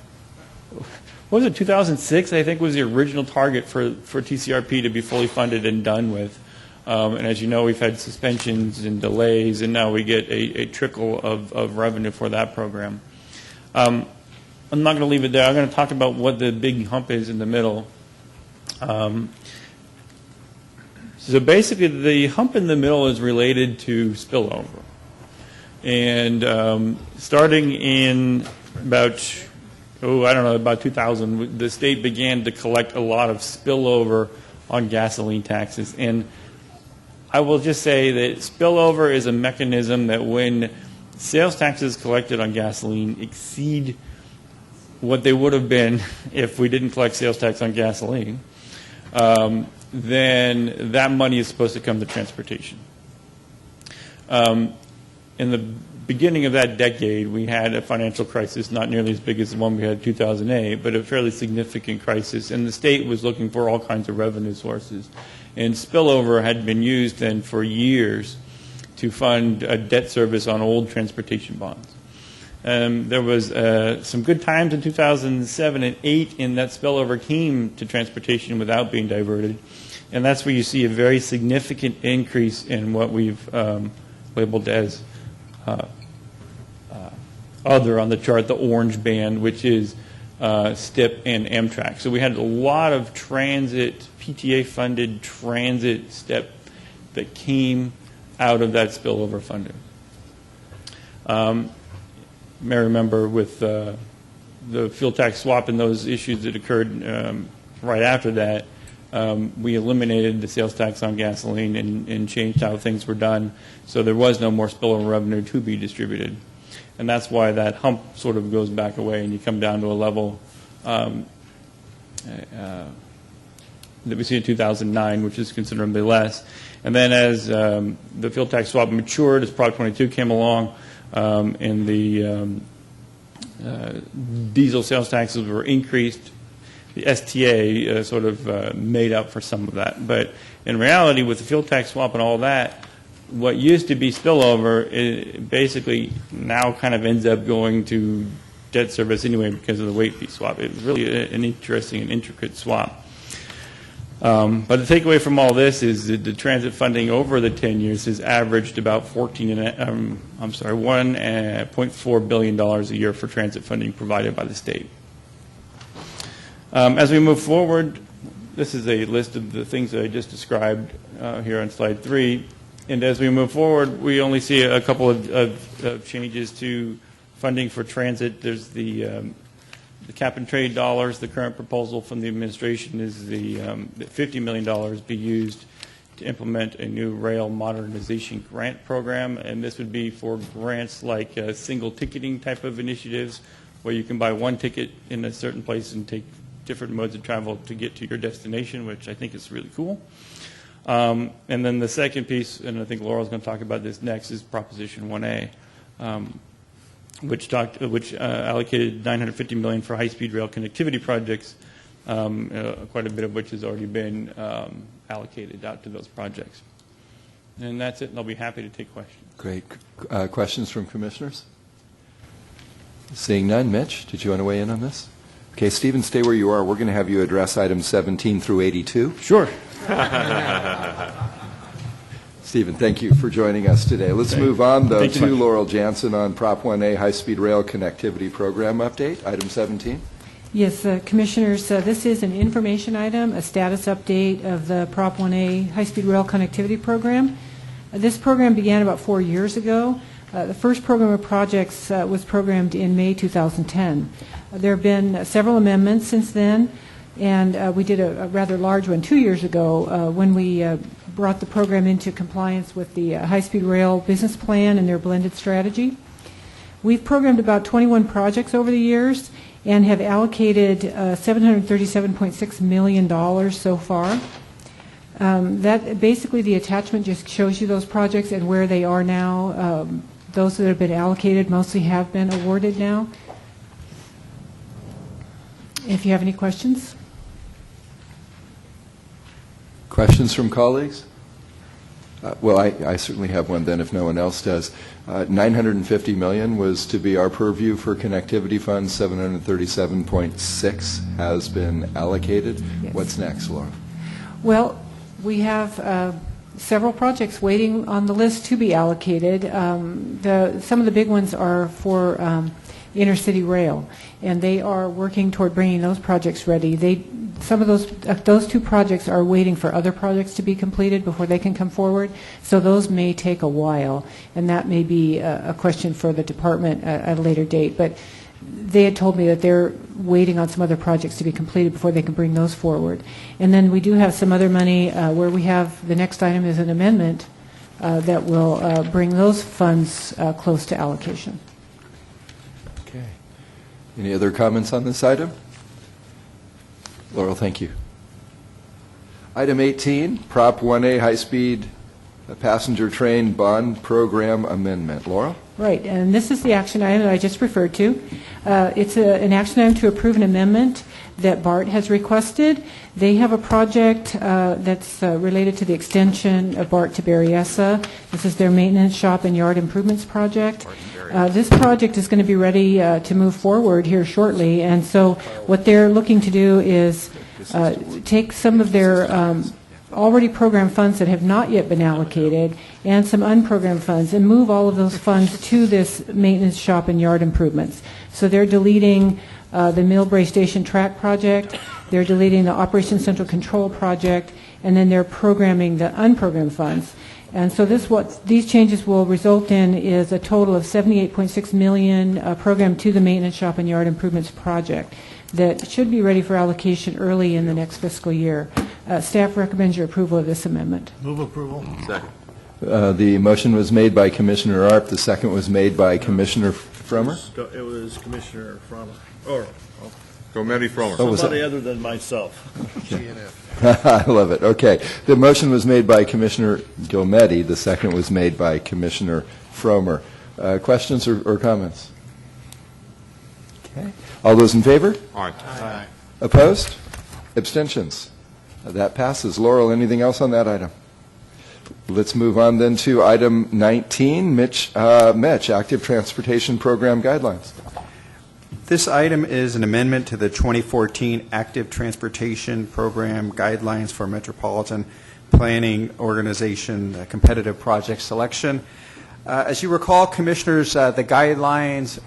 S18: was it, 2006, I think, was the original target for TCRP to be fully funded and done with. And as you know, we've had suspensions and delays, and now we get a trickle of revenue for that program. I'm not going to leave it there. I'm going to talk about what the big hump is in the middle. So basically, the hump in the middle is related to spillover. And starting in about 2000, the state began to collect a lot of spillover on gasoline taxes. And I will just say that spillover is a mechanism that when sales taxes collected on gasoline exceed what they would have been if we didn't collect sales tax on gasoline, then that money is supposed to come to transportation. In the beginning of that decade, we had a financial crisis, not nearly as big as the one we had in 2008, but a fairly significant crisis, and the state was looking for all kinds of revenue sources. And spillover had been used then for years to fund a debt service on old transportation bonds. There was some good times in 2007 and 2008, and that spillover came to transportation without being diverted. And that's where you see a very significant increase in what we've labeled as other on the chart, the orange band, which is STIP and Amtrak. So we had a lot of transit, PTA-funded transit STIP that came out of that spillover funding. You may remember with the fuel tax swap and those issues that occurred right after that, we eliminated the sales tax on gasoline and changed how things were done, so there was no more spillover revenue to be distributed. And that's why that hump sort of goes back away, and you come down to a level that we see in 2009, which is considerably less. And then as the fuel tax swap matured, as Prop 22 came along, and the diesel sales taxes were increased, the STA sort of made up for some of that. But in reality, with the fuel tax swap and all that, what used to be spillover it basically now kind of ends up going to debt service anyway because of the weight fee swap. It was really an interesting and intricate swap. But the takeaway from all this is that the transit funding over the 10 years has averaged about $1.4 billion a year for transit funding provided by the state. As we move forward, this is a list of the things that I just described here on slide 3. And as we move forward, we only see a couple of changes to funding for transit. There's the cap and trade dollars. The current proposal from the administration is the $50 million be used to implement a new rail modernization grant program. And this would be for grants like single ticketing type of initiatives where you can buy one ticket in a certain place and take different modes of travel to get to your destination, which I think is really cool. And then the second piece, and I think Laurel's going to talk about this next, is Proposition 1A, which allocated $950 million for high-speed rail connectivity projects, quite a bit of which has already been allocated out to those projects. And that's it, and I'll be happy to take questions.
S1: Great. Questions from commissioners? Seeing none. Mitch, did you want to weigh in on this? Okay, Stephen, stay where you are. We're going to have you address items 17 through 82.
S2: Sure.
S1: Stephen, thank you for joining us today. Let's move on, though, to Laurel Jansen on Prop 1A High-Speed Rail Connectivity Program Update, item 17.
S21: Yes, Commissioners, this is an information item, a status update of the Prop 1A High-Speed Rail Connectivity Program. This program began about 4 years ago. The first program of projects was programmed in May 2010. There have been several amendments since then, and we did a rather large one 2 years ago when we brought the program into compliance with the High-Speed Rail Business Plan and their blended strategy. We've programmed about 21 projects over the years and have allocated $737.6 million so far. That basically, the attachment just shows you those projects and where they are now. Those that have been allocated mostly have been awarded now. If you have any questions.
S1: Questions from colleagues? Well, I certainly have one then if no one else does. $950 million was to be our purview for connectivity funds. $737.6 has been allocated. Yes. What's next, Laura?
S21: Well, we have several projects waiting on the list to be allocated. Some of the big ones are for intercity rail, and they are working toward bringing those projects ready. Some of those two projects are waiting for other projects to be completed before they can come forward, so those may take a while, and that may be a question for the department at a later date. But they had told me that they're waiting on some other projects to be completed before they can bring those forward. And then we do have some other money where we have, the next item is an amendment that will bring those funds close to allocation.
S1: Okay. Any other comments on this item? Laurel, thank you. Item 18, Prop 1A High-Speed Passenger Train Bond Program Amendment. Laurel?
S21: Right, and this is the action item that I just referred to. It's an action item to approve an amendment that BART has requested. They have a project that's related to the extension of BART to Berryessa. This is their maintenance shop and yard improvements project. This project is going to be ready to move forward here shortly, and so what they're looking to do is take some of their already programmed funds that have not yet been allocated and some unprogrammed funds and move all of those funds to this maintenance shop and yard improvements. So they're deleting the Millbrae Station track project, they're deleting the Operation Central Control project, and then they're programming the unprogrammed funds. And so what these changes will result in is a total of $78.6 million programmed to the maintenance shop and yard improvements project that should be ready for allocation early in the next fiscal year. Staff recommends your approval of this amendment.
S6: Move approval.
S3: Second.
S1: The motion was made by Commissioner Arp. The second was made by Commissioner Frommer.
S2: It was Commissioner Frommer.
S3: Gomedi Frommer.
S2: Somebody other than myself.
S1: I love it. Okay. The motion was made by Commissioner Gomedi. The second was made by Commissioner Frommer. Questions or comments? Okay. All those in favor?
S3: Aye.
S1: Opposed? Abstentions? That passes. Laurel, anything else on that item? Let's move on then to item 19, Mitch, Active Transportation Program Guidelines.
S22: This item is an amendment to the 2014 Active Transportation Program Guidelines for Metropolitan Planning Organization Competitive Project Selection. As you recall, Commissioners, the guidelines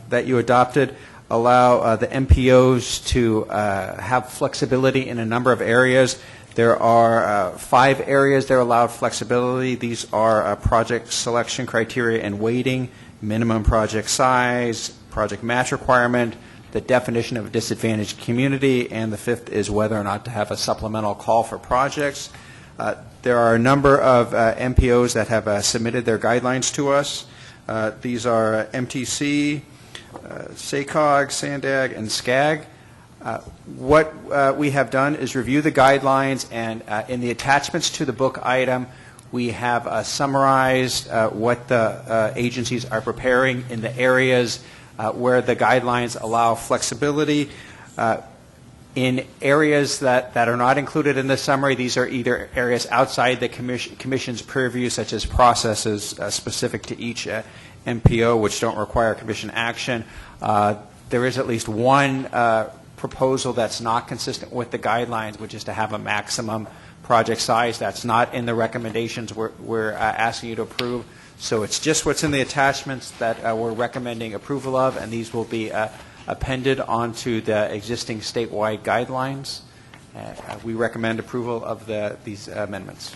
S22: that you adopted allow the MPOs to have flexibility in a number of areas. There are 5 areas that are allowed flexibility. These are project selection criteria and weighting, minimum project size, project match requirement, the definition of a disadvantaged community, and the 5th is whether or not to have a supplemental call for projects. There are a number of MPOs that have submitted their guidelines to us. These are MTC, SACOG, SANDAG, and SCAG.
S19: What we have done is review the guidelines, and in the attachments to the book item, we have summarized what the agencies are preparing in the areas where the guidelines allow flexibility. In areas that are not included in the summary, these are either areas outside the Commission's purview, such as processes specific to each MPO, which don't require Commission action. There is at least one proposal that's not consistent with the guidelines, which is to have a maximum project size. That's not in the recommendations we're asking you to approve. So it's just what's in the attachments that we're recommending approval of, and these will be appended onto the existing statewide guidelines. We recommend approval of these amendments.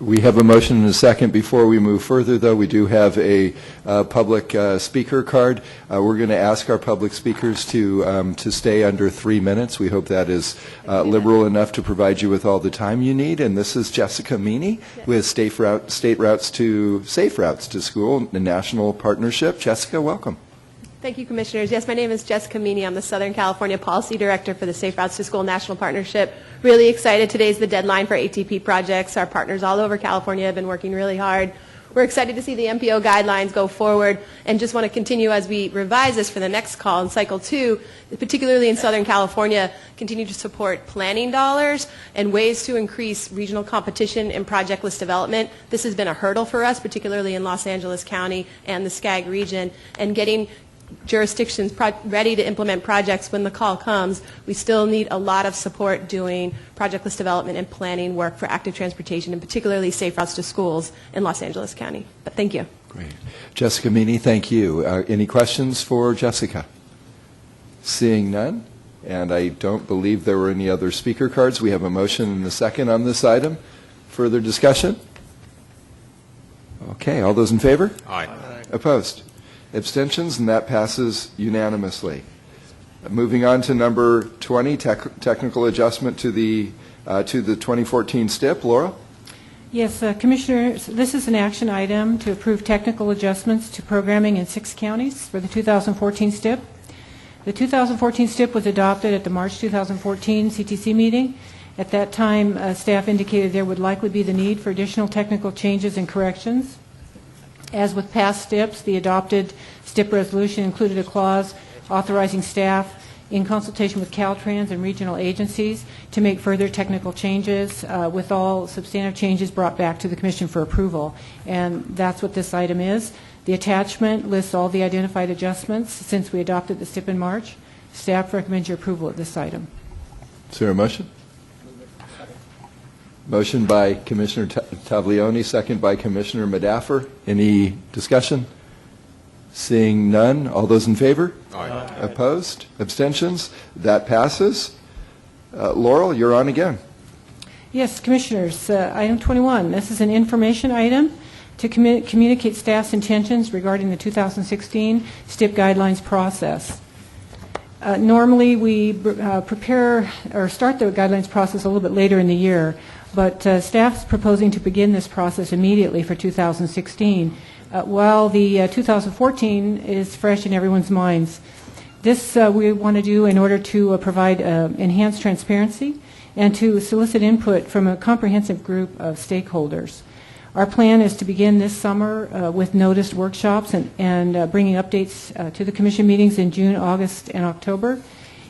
S1: We have a motion and a second. Before we move further, though, we do have a public speaker card. We're going to ask our public speakers to stay under 3 minutes. We hope that is liberal enough to provide you with all the time you need. And this is Jessica Meany with State Routes to Safe Routes to School, the national partnership. Jessica, welcome.
S7: Thank you, Commissioners. Yes, my name is Jessica Meany. I'm the Southern California Policy Director for the Safe Routes to School National Partnership. Really excited. Today's the deadline for ATP projects. Our partners all over California have been working really hard. We're excited to see the MPO guidelines go forward, and just want to continue as we revise this for the next call in Cycle 2, particularly in Southern California, continue to support planning dollars and ways to increase regional competition in project list development. This has been a hurdle for us, particularly in Los Angeles County and the SCAG region, and getting jurisdictions ready to implement projects when the call comes. We still need a lot of support doing project list development and planning work for active transportation, and particularly safe routes to schools in Los Angeles County. But thank you.
S1: Great. Jessica Meany, thank you. Any questions for Jessica? Seeing none, and I don't believe there were any other speaker cards. We have a motion and a second on this item. Further discussion? Okay, all those in favor?
S3: Aye.
S1: Opposed? Abstentions, and that passes unanimously. Moving on to number 20, technical adjustment to the 2014 STIP. Laura?
S21: Yes, Commissioners, this is an action item to approve technical adjustments to programming in 6 counties for the 2014 STIP. The 2014 STIP was adopted at the March 2014 CTC meeting. At that time, staff indicated there would likely be the need for additional technical changes and corrections. As with past STIPs, the adopted STIP resolution included a clause authorizing staff in consultation with Caltrans and regional agencies to make further technical changes, with all substantive changes brought back to the Commission for approval. And that's what this item is. The attachment lists all the identified adjustments since we adopted the STIP in March. Staff recommends your approval of this item.
S1: Is there a motion? Motion by Commissioner Taglioni, second by Commissioner Madaffer. Any discussion? Seeing none, all those in favor?
S3: Aye.
S1: Opposed? Abstentions? That passes. Laurel, you're on again.
S21: Yes, Commissioners, item 21. This is an information item to communicate staff's intentions regarding the 2016 STIP guidelines process. Normally, we prepare or start the guidelines process a little bit later in the year, but staff is proposing to begin this process immediately for 2016, while the 2014 is fresh in everyone's minds. This we want to do in order to provide enhanced transparency and to solicit input from a comprehensive group of stakeholders. Our plan is to begin this summer with noticed workshops and bringing updates to the Commission meetings in June, August, and October,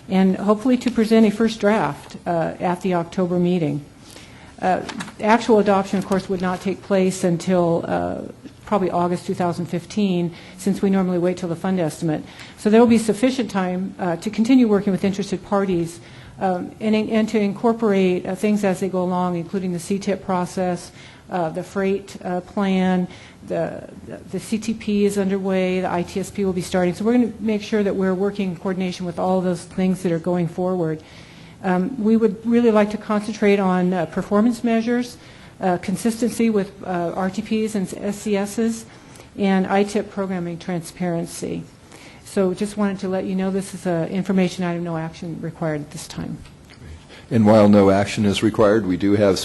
S21: and hopefully to present a first draft at the October meeting. Actual adoption, of course, would not take place until probably August 2015, since we normally wait till the fund estimate. So there will be sufficient time to continue working with interested parties and to incorporate things as they go along, including the CTIP process, the freight plan, the CTP is underway, the ITSP will be starting. So we're going to make sure that we're working in coordination with all of those things that are going forward. We would really like to concentrate on performance measures, consistency with RTPs and SCSs, and ITIP programming transparency. So just wanted to let you know this is an information item, no action required at this time.
S1: And while no action is required, we do have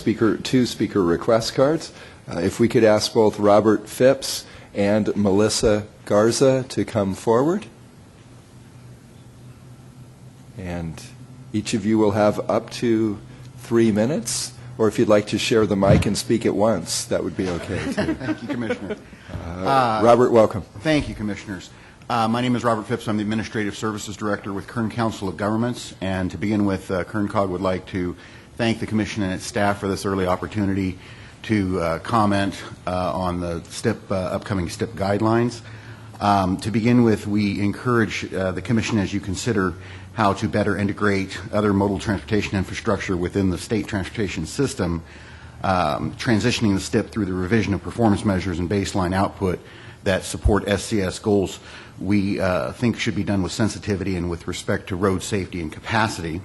S1: two speaker request cards. If we could ask both Robert Phipps and Melissa Garza to come forward. And each of you will have up to 3 minutes, or if you'd like to share the mic and speak at once, that would be okay, too.
S10: Thank you, Commissioner.
S1: Robert, welcome.
S10: Thank you, Commissioners. My name is Robert Phipps. I'm the Administrative Services Director with Kern Council of Governments. And to begin with, Kern COG would like to thank the Commission and its staff for this early opportunity to comment on the upcoming STIP guidelines. To begin with, we encourage the Commission, as you consider how to better integrate other modal transportation infrastructure within the state transportation system, transitioning the STIP through the revision of performance measures and baseline output that support SCS goals, we think should be done with sensitivity and with respect to road safety and capacity.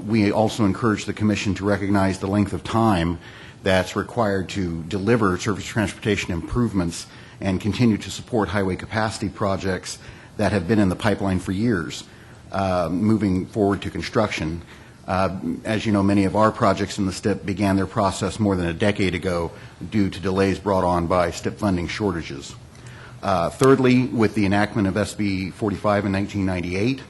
S10: We also encourage the Commission to recognize the length of time that's required to deliver surface transportation improvements and continue to support highway capacity projects that have been in the pipeline for years, moving forward to construction. As you know, many of our projects in the STIP began their process more than a decade ago due to delays brought on by STIP funding shortages. Thirdly, with the enactment of SB 45 in 1998,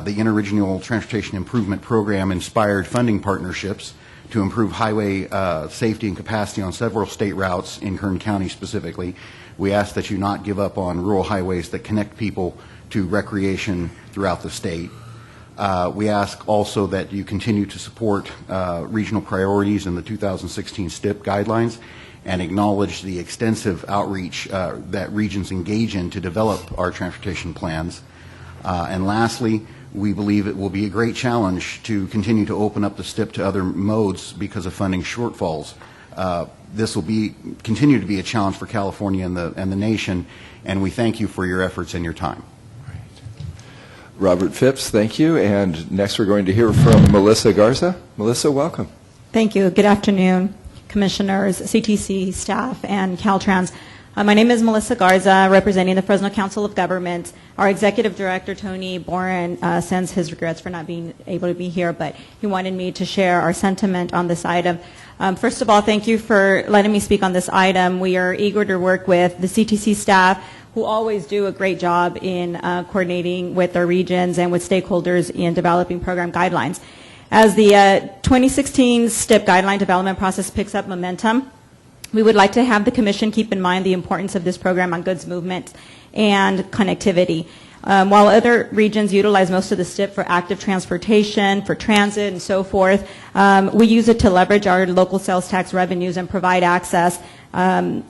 S10: the Interregional Transportation Improvement Program inspired funding partnerships to improve highway safety and capacity on several state routes in Kern County specifically. We ask that you not give up on rural highways that connect people to recreation throughout the state. We ask also that you continue to support regional priorities in the 2016 STIP guidelines and acknowledge the extensive outreach that regions engage in to develop our transportation plans. And lastly, we believe it will be a great challenge to continue to open up the STIP to other modes because of funding shortfalls. This will continue to be a challenge for California and the nation, and we thank you for your efforts and your time.
S1: Robert Phipps, thank you. And next we're going to hear from Melissa Garza. Melissa, welcome.
S11: Thank you. Good afternoon, Commissioners, CTC staff, and Caltrans. My name is Melissa Garza, representing the Fresno Council of Governments. Our Executive Director, Tony Boren, sends his regrets for not being able to be here, but he wanted me to share our sentiment on this item. First of all, thank you for letting me speak on this item. We are eager to work with the CTC staff, who always do a great job in coordinating with our regions and with stakeholders in developing program guidelines. As the 2016 STIP guideline development process picks up momentum, we would like to have the Commission keep in mind the importance of this program on goods movement and connectivity. While other regions utilize most of the STIP for active transportation, for transit, and so forth, we use it to leverage our local sales tax revenues and provide access,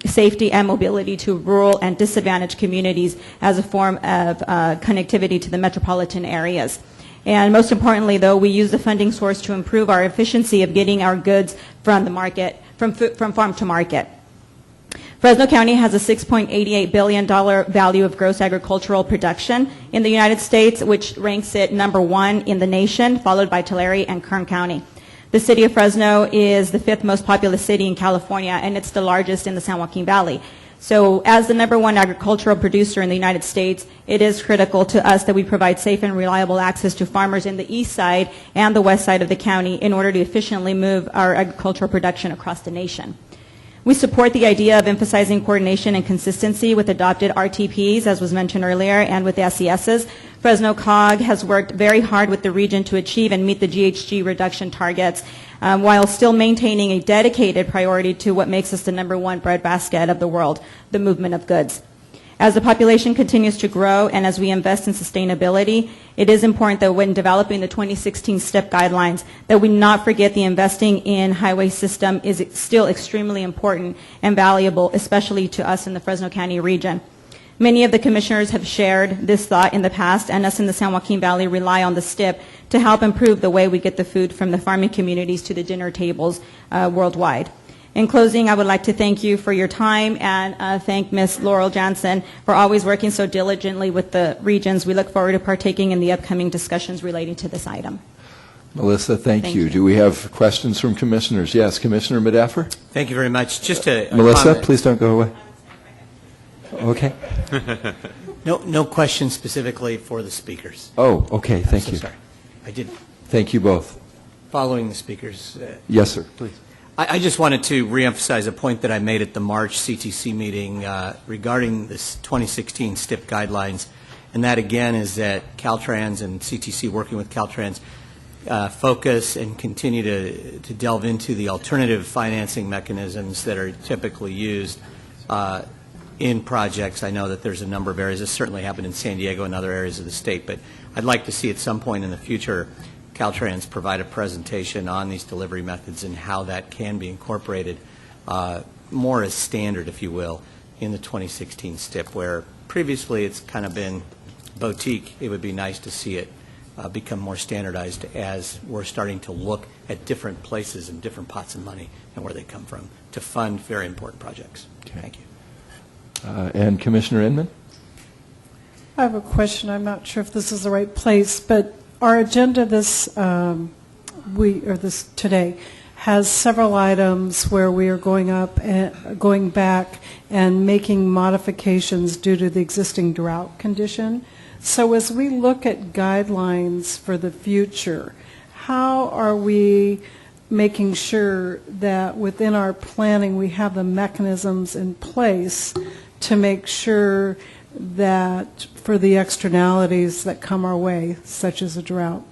S11: safety, and mobility to rural and disadvantaged communities as a form of connectivity to the metropolitan areas. And most importantly, though, we use the funding source to improve our efficiency of getting our goods from the market, from farm to market. Fresno County has a $6.88 billion value of gross agricultural production in the United States, which ranks it #1 in the nation, followed by Tulare and Kern County. The city of Fresno is the 5th most populous city in California, and it's the largest in the San Joaquin Valley. So as the #1 agricultural producer in the United States, it is critical to us that we provide safe and reliable access to farmers in the east side and the west side of the county in order to efficiently move our agricultural production across the nation. We support the idea of emphasizing coordination and consistency with adopted RTPs, as was mentioned earlier, and with SESs. Fresno COG has worked very hard with the region to achieve and meet the GHG reduction targets, while still maintaining a dedicated priority to what makes us the #1 breadbasket of the world, the movement of goods. As the population continues to grow and as we invest in sustainability, it is important that when developing the 2016 STIP guidelines, that we not forget the investing in highway system is still extremely important and valuable, especially to us in the Fresno County region. Many of the commissioners have shared this thought in the past, and us in the San Joaquin Valley rely on the STIP to help improve the way we get the food from the farming communities to the dinner tables worldwide. In closing, I would like to thank you for your time and thank Ms. Laurel Jansen for always working so diligently with the regions. We look forward to partaking in the upcoming discussions relating to this item.
S1: Melissa, thank you. Do we have questions from commissioners? Yes, Commissioner Medaffer?
S9: Thank you very much. Just a
S1: Melissa,
S9: comment.
S1: please don't go away. Okay.
S9: No questions specifically for the speakers.
S1: Oh, okay. Thank you.
S9: Sorry. I did.
S1: Thank you both.
S9: Following the speakers.
S1: Yes, sir. Please.
S9: I just wanted to reemphasize a point that I made at the March CTC meeting regarding this 2016 STIP guidelines, And that, again, is that Caltrans and CTC, working with Caltrans, focus and continue to delve into the alternative financing mechanisms that are typically used in projects. I know that there's a number of areas. This certainly happened in San Diego and other areas of the state, but I'd like to see at some point in the future Caltrans provide a presentation on these delivery methods and how that can be incorporated more as standard, if you will, in the 2016 STIP, where previously it's kind of been boutique. It would be nice to see it become more standardized as we're starting to look at different places and different pots of money and where they come from to fund very important projects.
S1: Okay.
S9: Thank you.
S1: And Commissioner Inman?
S16: I have a question. I'm not sure if this is the right place, but our agenda this today has several items where we are going back and making modifications due to the existing drought condition. So as we look at guidelines for the future, how are we making sure that within our planning we have the mechanisms in place to make sure that for the externalities that come our way, such as a drought,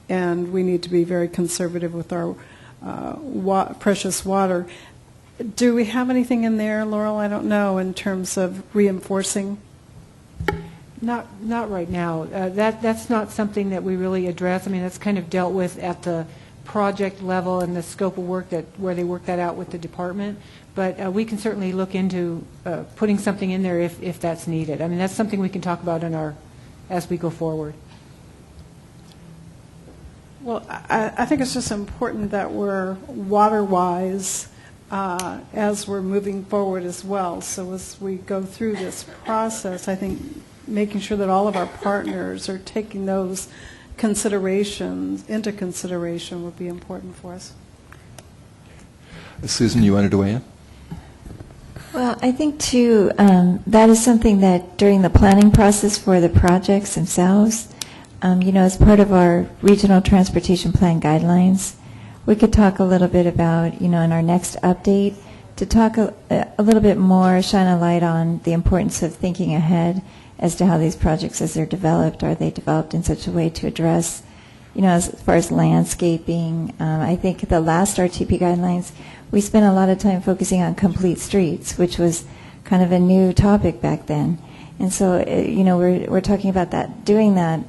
S16: and we need to be very conservative with our precious water. Do we have anything in there, Laurel? I don't know, in terms of reinforcing?
S21: Not right now. That's not something that we really address. I mean, that's kind of dealt with at the project level and the scope of work where they work that out with the department. But we can certainly look into putting something in there if that's needed. I mean, that's something we can talk about as we go forward.
S16: Well, I think it's just important that we're water-wise as we're moving forward as well. So as we go through this process, I think making sure that all of our partners are taking those considerations into consideration would be important for us.
S1: Susan, you wanted to weigh in?
S17: Well, I think, too, that is something that during the planning process for the projects themselves, as part of our regional transportation plan guidelines, we could talk a little bit about, in our next update, to talk a little bit more, shine a light on the importance of thinking ahead as to how these projects, as they're developed, are they developed in such a way to address, as far as landscaping. I think the last RTP guidelines, we spent a lot of time focusing on complete streets, which was kind of a new topic back then. And so, we're talking about that, doing that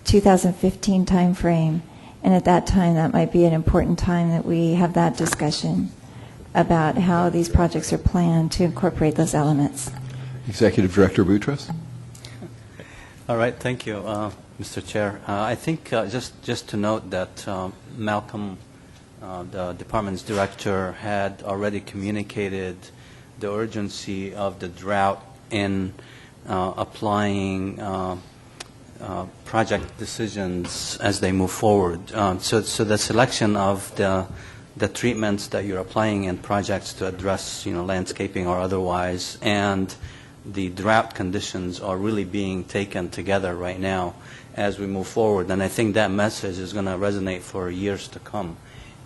S17: 2015 time frame, and at that time that might be an important time that we have that discussion about how these projects are planned to incorporate those elements.
S1: Executive Director Boutros.
S4: All right, thank you, Mr. Chair. I think just to note that Malcolm, the department's director, had already communicated the urgency of the drought in applying project decisions as they move forward. So the selection of the treatments that you're applying in projects to address, landscaping or otherwise, and the drought conditions are really being taken together right now as we move forward. And I think that message is going to resonate for years to come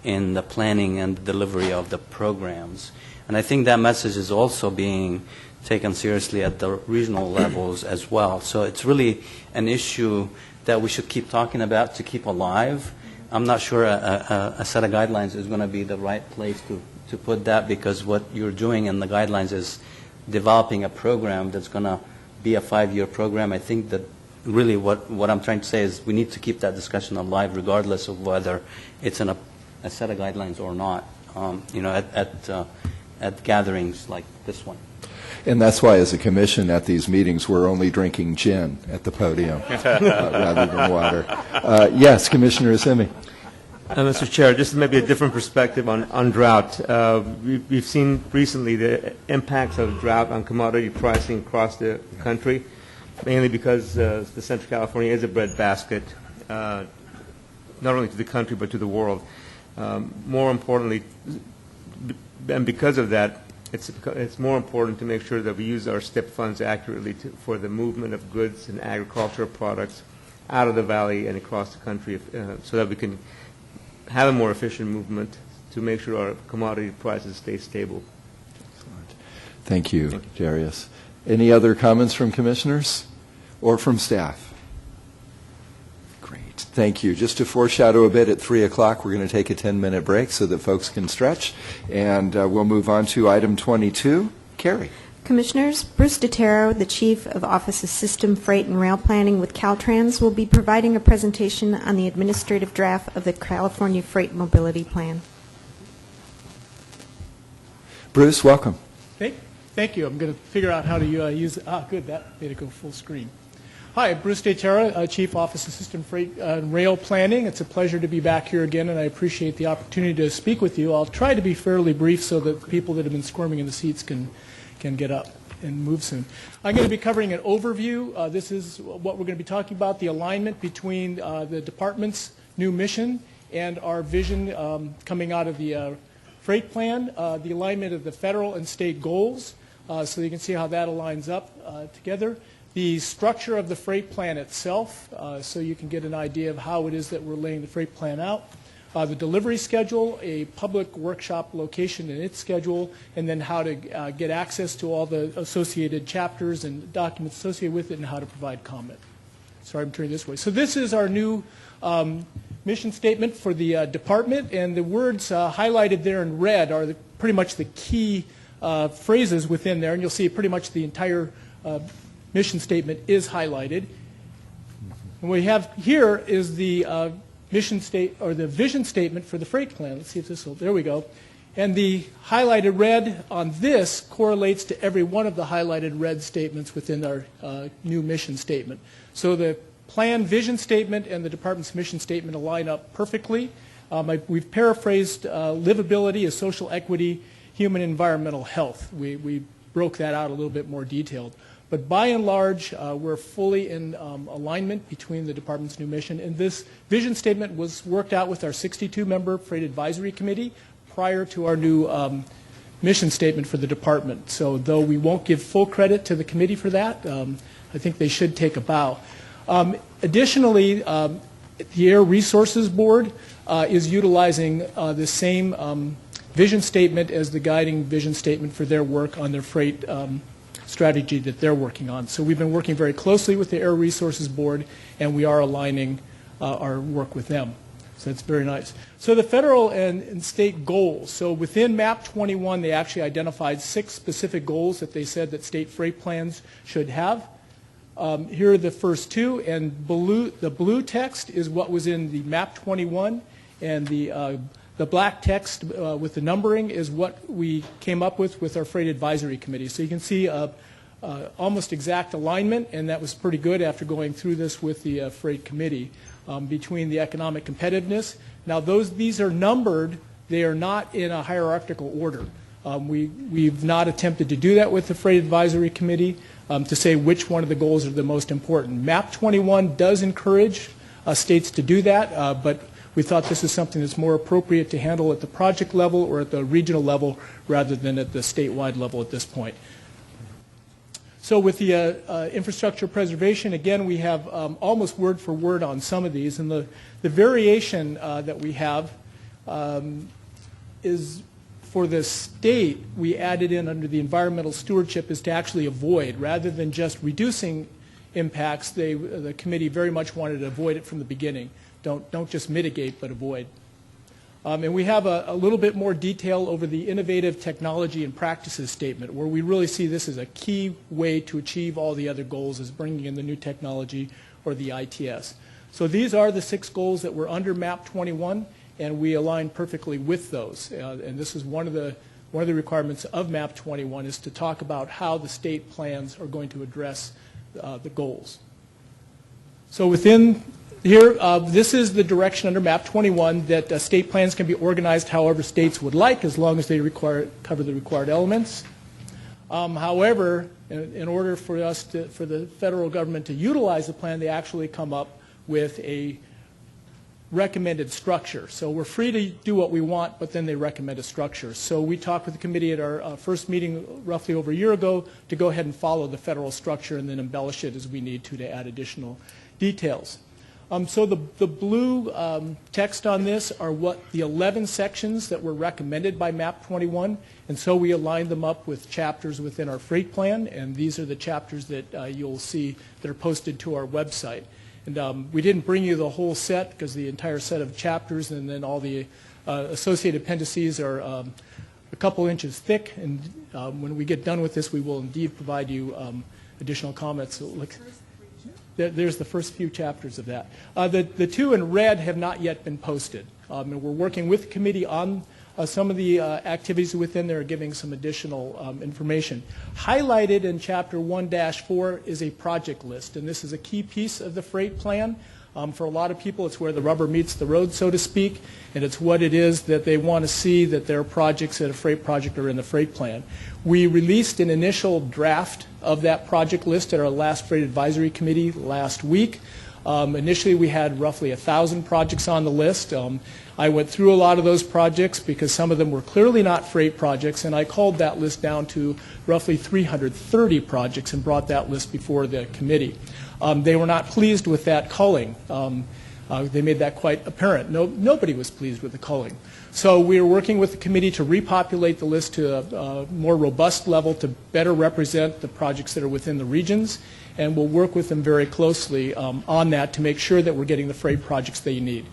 S4: in the planning and delivery of the programs. And I think that message is also being taken seriously at the regional levels as well. So it's really an issue that we should keep talking about to keep alive. I'm not sure a set of guidelines is going to be the right place to put that, because what you're doing in the guidelines is developing a program that's going to be a 5-year program. I think that really what I'm trying to say is we need to keep that discussion alive regardless of whether it's in a set of guidelines or not, at gatherings like this one.
S1: And that's why, as a commission at these meetings, we're only drinking gin at the podium rather than water. Yes, Commissioner Assemi.
S12: Mr. Chair, just maybe a different perspective on drought. We've seen recently the impacts of drought on commodity pricing across the country, mainly because the Central California is a breadbasket, not only to the country but to the world. More importantly, and because of that, it's more important to make sure that we use our STIP funds accurately for the movement of goods and agricultural products out of the valley and across the country, so that we can have a more efficient movement to make sure our commodity prices stay stable.
S1: Thank you, Darius. Any other comments from commissioners or from staff? Great, thank you. Just to foreshadow a bit, at 3 o'clock we're going to take a 10-minute break so that folks can stretch, and we'll move on to item 22. Carrie.
S14: Commissioners, Bruce Dotero, the Chief of Office of System, Freight, and Rail Planning with Caltrans, will be providing a presentation on the administrative draft of the California Freight Mobility Plan.
S1: Bruce, welcome.
S8: Thank you. I'm going to figure out how to use it. Good. That made it go full screen. Hi, Bruce Dotero, Chief Office of System, Freight, and Rail Planning. It's a pleasure to be back here again, and I appreciate the opportunity to speak with you. I'll try to be fairly brief so that people that have been squirming in the seats can get up and move soon. I'm going to be covering an overview. This is what we're going to be talking about, the alignment between the department's new mission and our vision coming out of the freight plan, the alignment of the federal and state goals, so you can see how that aligns up together. The structure of the freight plan itself, so you can get an idea of how it is that we're laying the freight plan out. The delivery schedule, a public workshop location and its schedule, and then how to get access to all the associated chapters and documents associated with it, and how to provide comment. Sorry, I'm turning this way. So this is our new mission statement for the department, and the words highlighted there in red are pretty much the key phrases within there, and you'll see pretty much the entire mission statement is highlighted. And what we have here is the the vision statement for the freight plan. Let's see if this will, there we go. And the highlighted red on this correlates to every one of the highlighted red statements within our new mission statement. So the plan vision statement and the department's mission statement align up perfectly. We've paraphrased livability as social equity, human and environmental health. We broke that out a little bit more detailed. But by and large, we're fully in alignment between the department's new mission. And this vision statement was worked out with our 62-member Freight Advisory Committee prior to our new mission statement for the department. So though we won't give full credit to the committee for that, I think they should take a bow. Additionally, the Air Resources Board is utilizing the same vision statement as the guiding vision statement for their work on their freight strategy that they're working on. So we've been working very closely with the Air Resources Board, and we are aligning our work with them. So that's very nice. So the federal and state goals. So within MAP 21, they actually identified 6 specific goals that they said that state freight plans should have. Here are the first 2, and the blue text is what was in the MAP 21, and the black text with the numbering is what we came up with our Freight Advisory Committee. So you can see almost exact alignment, and that was pretty good after going through this with the Freight Committee between the economic competitiveness. Now these are numbered. They are not in a hierarchical order. We've not attempted to do that with the Freight Advisory Committee to say which one of the goals are the most important. MAP 21 does encourage states to do that, but we thought this is something that's more appropriate to handle at the project level or at the regional level rather than at the statewide level at this point. So with the infrastructure preservation, again, we have almost word for word on some of these. And the variation that we have is for the state, we added in under the environmental stewardship is to actually avoid, rather than just reducing impacts. The committee very much wanted to avoid it from the beginning. Don't just mitigate, but avoid. And we have a little bit more detail over the innovative technology and practices statement, where we really see this as a key way to achieve all the other goals, is bringing in the new technology or the ITS. So these are the 6 goals that were under MAP 21, and we align perfectly with those. And this is one of the requirements of MAP 21, is to talk about how the state plans are going to address the goals. So within here, this is the direction under MAP 21 that state plans can be organized however states would like, as long as they cover the required elements. However, in order for for the federal government to utilize the plan, they actually come up with a recommended structure. So we're free to do what we want, but then they recommend a structure. So we talked with the committee at our first meeting roughly over a year ago to go ahead and follow the federal structure and then embellish it as we need to add additional details. So the blue text on this are what the 11 sections that were recommended by MAP 21, and so we aligned them up with chapters within our freight plan, and these are the chapters that you'll see that are posted to our website. And we didn't bring you the whole set because the entire set of chapters and then all the associated appendices are a couple inches thick, and when we get done with this, we will indeed provide you additional comments. There's the first few chapters of that. The two in red have not yet been posted, and we're working with the committee on some of the activities within there, giving some additional information. Highlighted in Chapter 1-4 is a project list, and this is a key piece of the freight plan. For a lot of people, it's where the rubber meets the road, so to speak, and it's what it is that they want to see that their projects at a freight project are in the freight plan. We released an initial draft of that project list at our last Freight Advisory Committee last week. Initially, we had roughly 1,000 projects on the list. I went through a lot of those projects because some of them were clearly not freight projects, and I called that list down to roughly 330 projects and brought that list before the committee. They were not pleased with that culling. They made that quite apparent. Nobody was pleased with the culling. So we are working with the committee to repopulate the list to a more robust level to better represent the projects that are within the regions, and we'll work with them very closely on that to make sure that we're getting the freight projects they need.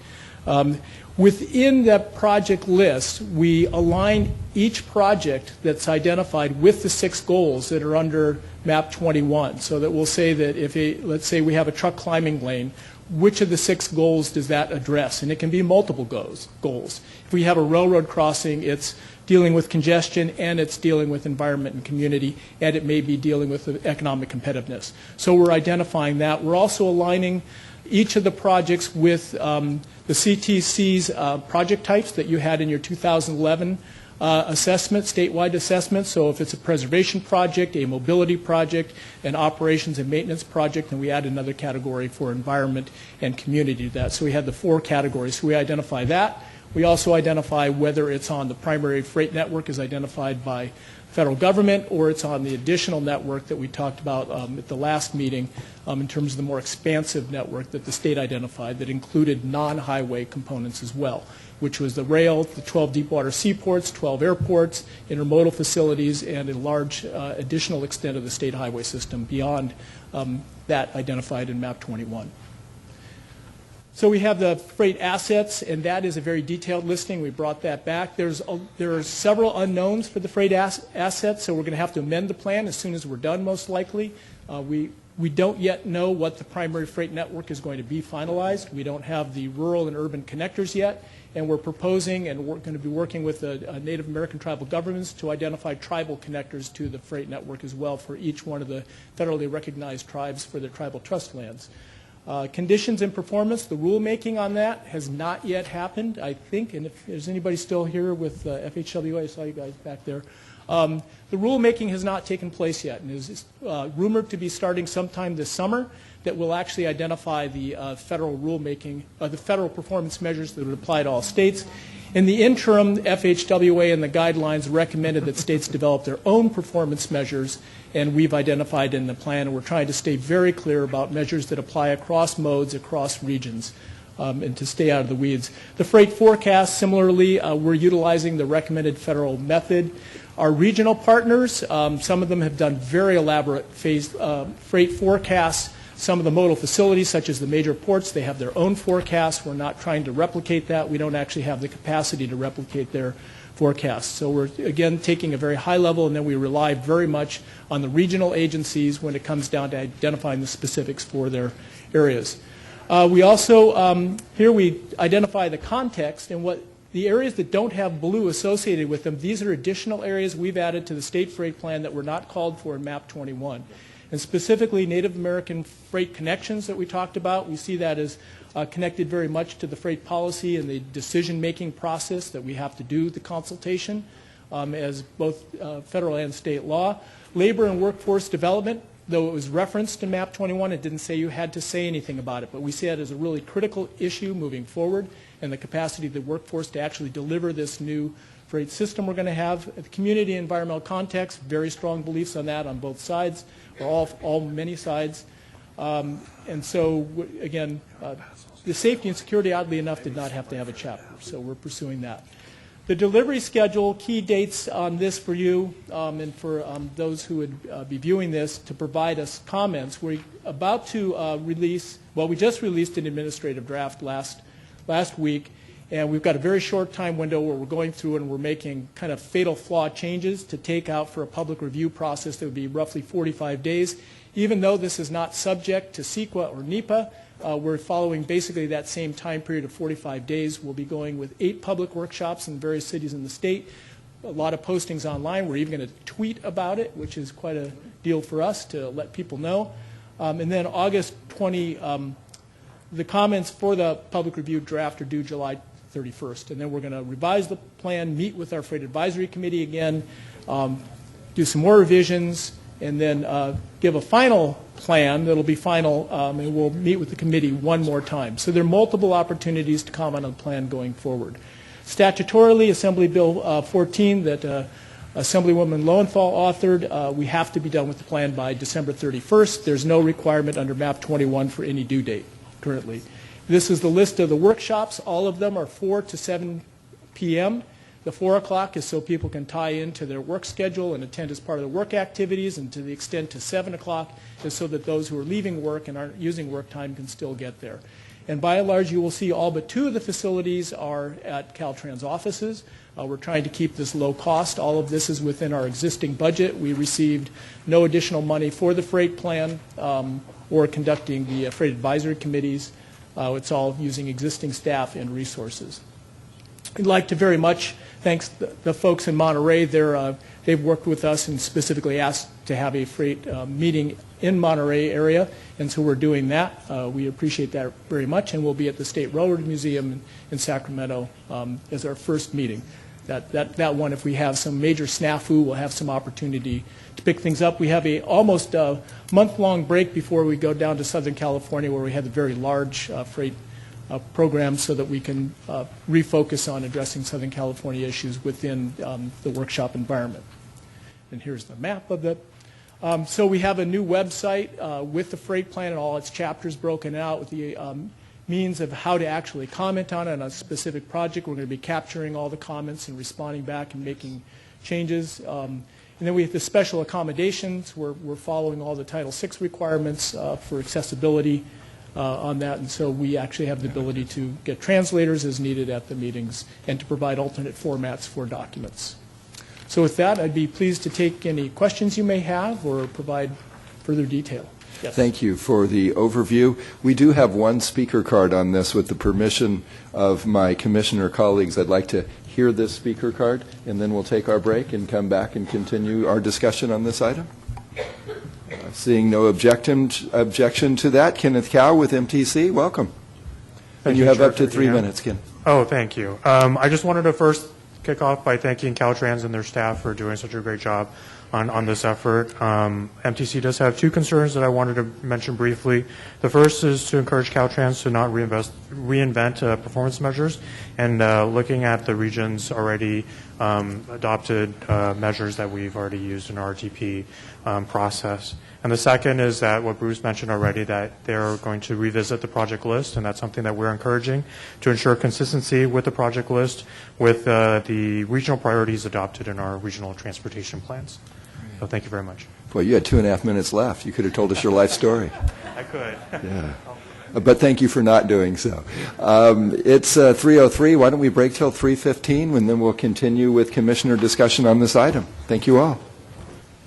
S8: Within that project list, we align each project that's identified with the 6 goals that are under MAP 21, so that we'll say that if, let's say we have a truck climbing lane, which of the 6 goals does that address? And it can be multiple goals. If we have a railroad crossing, it's dealing with congestion, and it's dealing with environment and community, and it may be dealing with economic competitiveness. So we're identifying that. We're also aligning each of the projects with the CTC's project types that you had in your 2011 assessment, statewide assessment. So if it's a preservation project, a mobility project, an operations and maintenance project, then we add another category for environment and community to that. So we had the 4 categories. So we identify that. We also identify whether it's on the primary freight network as identified by federal government, or it's on the additional network that we talked about at the last meeting in terms of the more expansive network that the state identified that included non-highway components as well, which was the rail, the 12 deepwater seaports, 12 airports, intermodal facilities, and a large additional extent of the state highway system beyond that identified in MAP 21. So we have the freight assets, and that is a very detailed listing. We brought that back. There are several unknowns for the freight assets, so we're going to have to amend the plan as soon as we're done, most likely. We don't yet know what the primary freight network is going to be finalized. We don't have the rural and urban connectors yet, and we're proposing, and we're going to be working with the Native American tribal governments to identify tribal connectors to the freight network as well for each one of the federally recognized tribes for their tribal trust lands. Conditions and performance, the rulemaking on that has not yet happened, I think, and if there's anybody still here with FHWA, I saw you guys back there. The rulemaking has not taken place yet and is rumored to be starting sometime this summer that will actually identify the federal rulemaking, the federal performance measures that would apply to all states. In the interim, FHWA and the guidelines recommended that states develop their own performance measures, and we've identified in the plan, and we're trying to stay very clear about measures that apply across modes, across regions, and to stay out of the weeds. The freight forecast, similarly, we're utilizing the recommended federal method. Our regional partners, some of them have done very elaborate freight forecasts. Some of the modal facilities, such as the major ports, they have their own forecasts. We're not trying to replicate that. We don't actually have the capacity to replicate their forecasts. So we're, again, taking a very high level, and then we rely very much on the regional agencies when it comes down to identifying the specifics for their areas. We also, here we identify the context and what the areas that don't have blue associated with them. These are additional areas we've added to the state freight plan that were not called for in MAP 21. And specifically, Native American freight connections that we talked about, we see that as connected very much to the freight policy and the decision-making process that we have to do the consultation as both federal and state law. Labor and workforce development, though it was referenced in MAP 21, it didn't say you had to say anything about it, but we see it as a really critical issue moving forward, and the capacity of the workforce to actually deliver this new freight system we're going to have. The community and environmental context, very strong beliefs on that on both sides, or many sides. And so, again, the safety and security, oddly enough, did not have to have a chapter, so we're pursuing that. The delivery schedule, key dates on this for you and for those who would be viewing this to provide us comments. We're about to release, well, we just released an administrative draft last week, and we've got a very short time window where we're going through and we're making kind of fatal flaw changes to take out for a public review process that would be roughly 45 days. Even though this is not subject to CEQA or NEPA, we're following basically that same time period of 45 days. We'll be going with 8 public workshops in various cities in the state, a lot of postings online. We're even going to tweet about it, which is quite a deal for us to let people know. And then August 20, the comments for the public review draft are due July 31st. And then we're going to revise the plan, meet with our Freight Advisory Committee again, do some more revisions, and then give a final plan that'll be final, and we'll meet with the committee one more time. So there are multiple opportunities to comment on the plan going forward. Statutorily, Assembly Bill 14 that Assemblywoman Lowenthal authored, we have to be done with the plan by December 31st. There's no requirement under MAP 21 for any due date currently. This is the list of the workshops. All of them are 4 to 7 p.m. The 4 o'clock is so people can tie into their work schedule and attend as part of the work activities, and to the extent to 7 o'clock is so that those who are leaving work and aren't using work time can still get there. And by and large, you will see all but 2 of the facilities are at Caltrans offices. We're trying to keep this low cost. All of this is within our existing budget. We received no additional money for the freight plan or conducting the freight advisory committees. It's all using existing staff and resources. I'd like to very much thank the folks in Monterey. They've worked with us and specifically asked to have a freight meeting in Monterey area, and so we're doing that. We appreciate that very much, and we'll be at the State Railroad Museum in Sacramento as our first meeting. That one, if we have some major snafu, we'll have some opportunity to pick things up. We have almost a month-long break before we go down to Southern California, where we have a very large freight program, so that we can refocus on addressing Southern California issues within the workshop environment. And here's the map of it. So we have a new website with the freight plan and all its chapters broken out with the means of how to actually comment on it on a specific project. We're going to be capturing all the comments and responding back and making changes. And then we have the special accommodations. We're following all the Title VI requirements for accessibility on that, and so we actually have the ability to get translators as needed at the meetings and to provide alternate formats for documents. So with that, I'd be pleased to take any questions you may have or provide further detail. Yes.
S1: Thank you for the overview. We do have one speaker card on this. With the permission of my commissioner colleagues, I'd like to hear this speaker card, and then we'll take our break and come back and continue our discussion on this item. Seeing no objection to that, Kenneth Cow with MTC, welcome. And you have up to 3 minutes, Ken.
S13: Oh, thank you. I just wanted to first kick off by thanking Caltrans and their staff for doing such a great job on this effort. MTC does have 2 concerns that I wanted to mention briefly. The first is to encourage Caltrans to not reinvent performance measures, and looking at the region's already adopted measures that we've already used in our RTP process. And the second is that what Bruce mentioned already, that they're going to revisit the project list, and that's something that we're encouraging to ensure consistency with the project list with the regional priorities adopted in our regional transportation plans. So thank you very much.
S1: Boy, you had 2.5 minutes left. You could have told us your life story.
S13: I could.
S1: Yeah. But thank you for not doing so. It's 3:03. Why don't we break till 3:15, and then we'll continue with commissioner discussion on this item. Thank you all.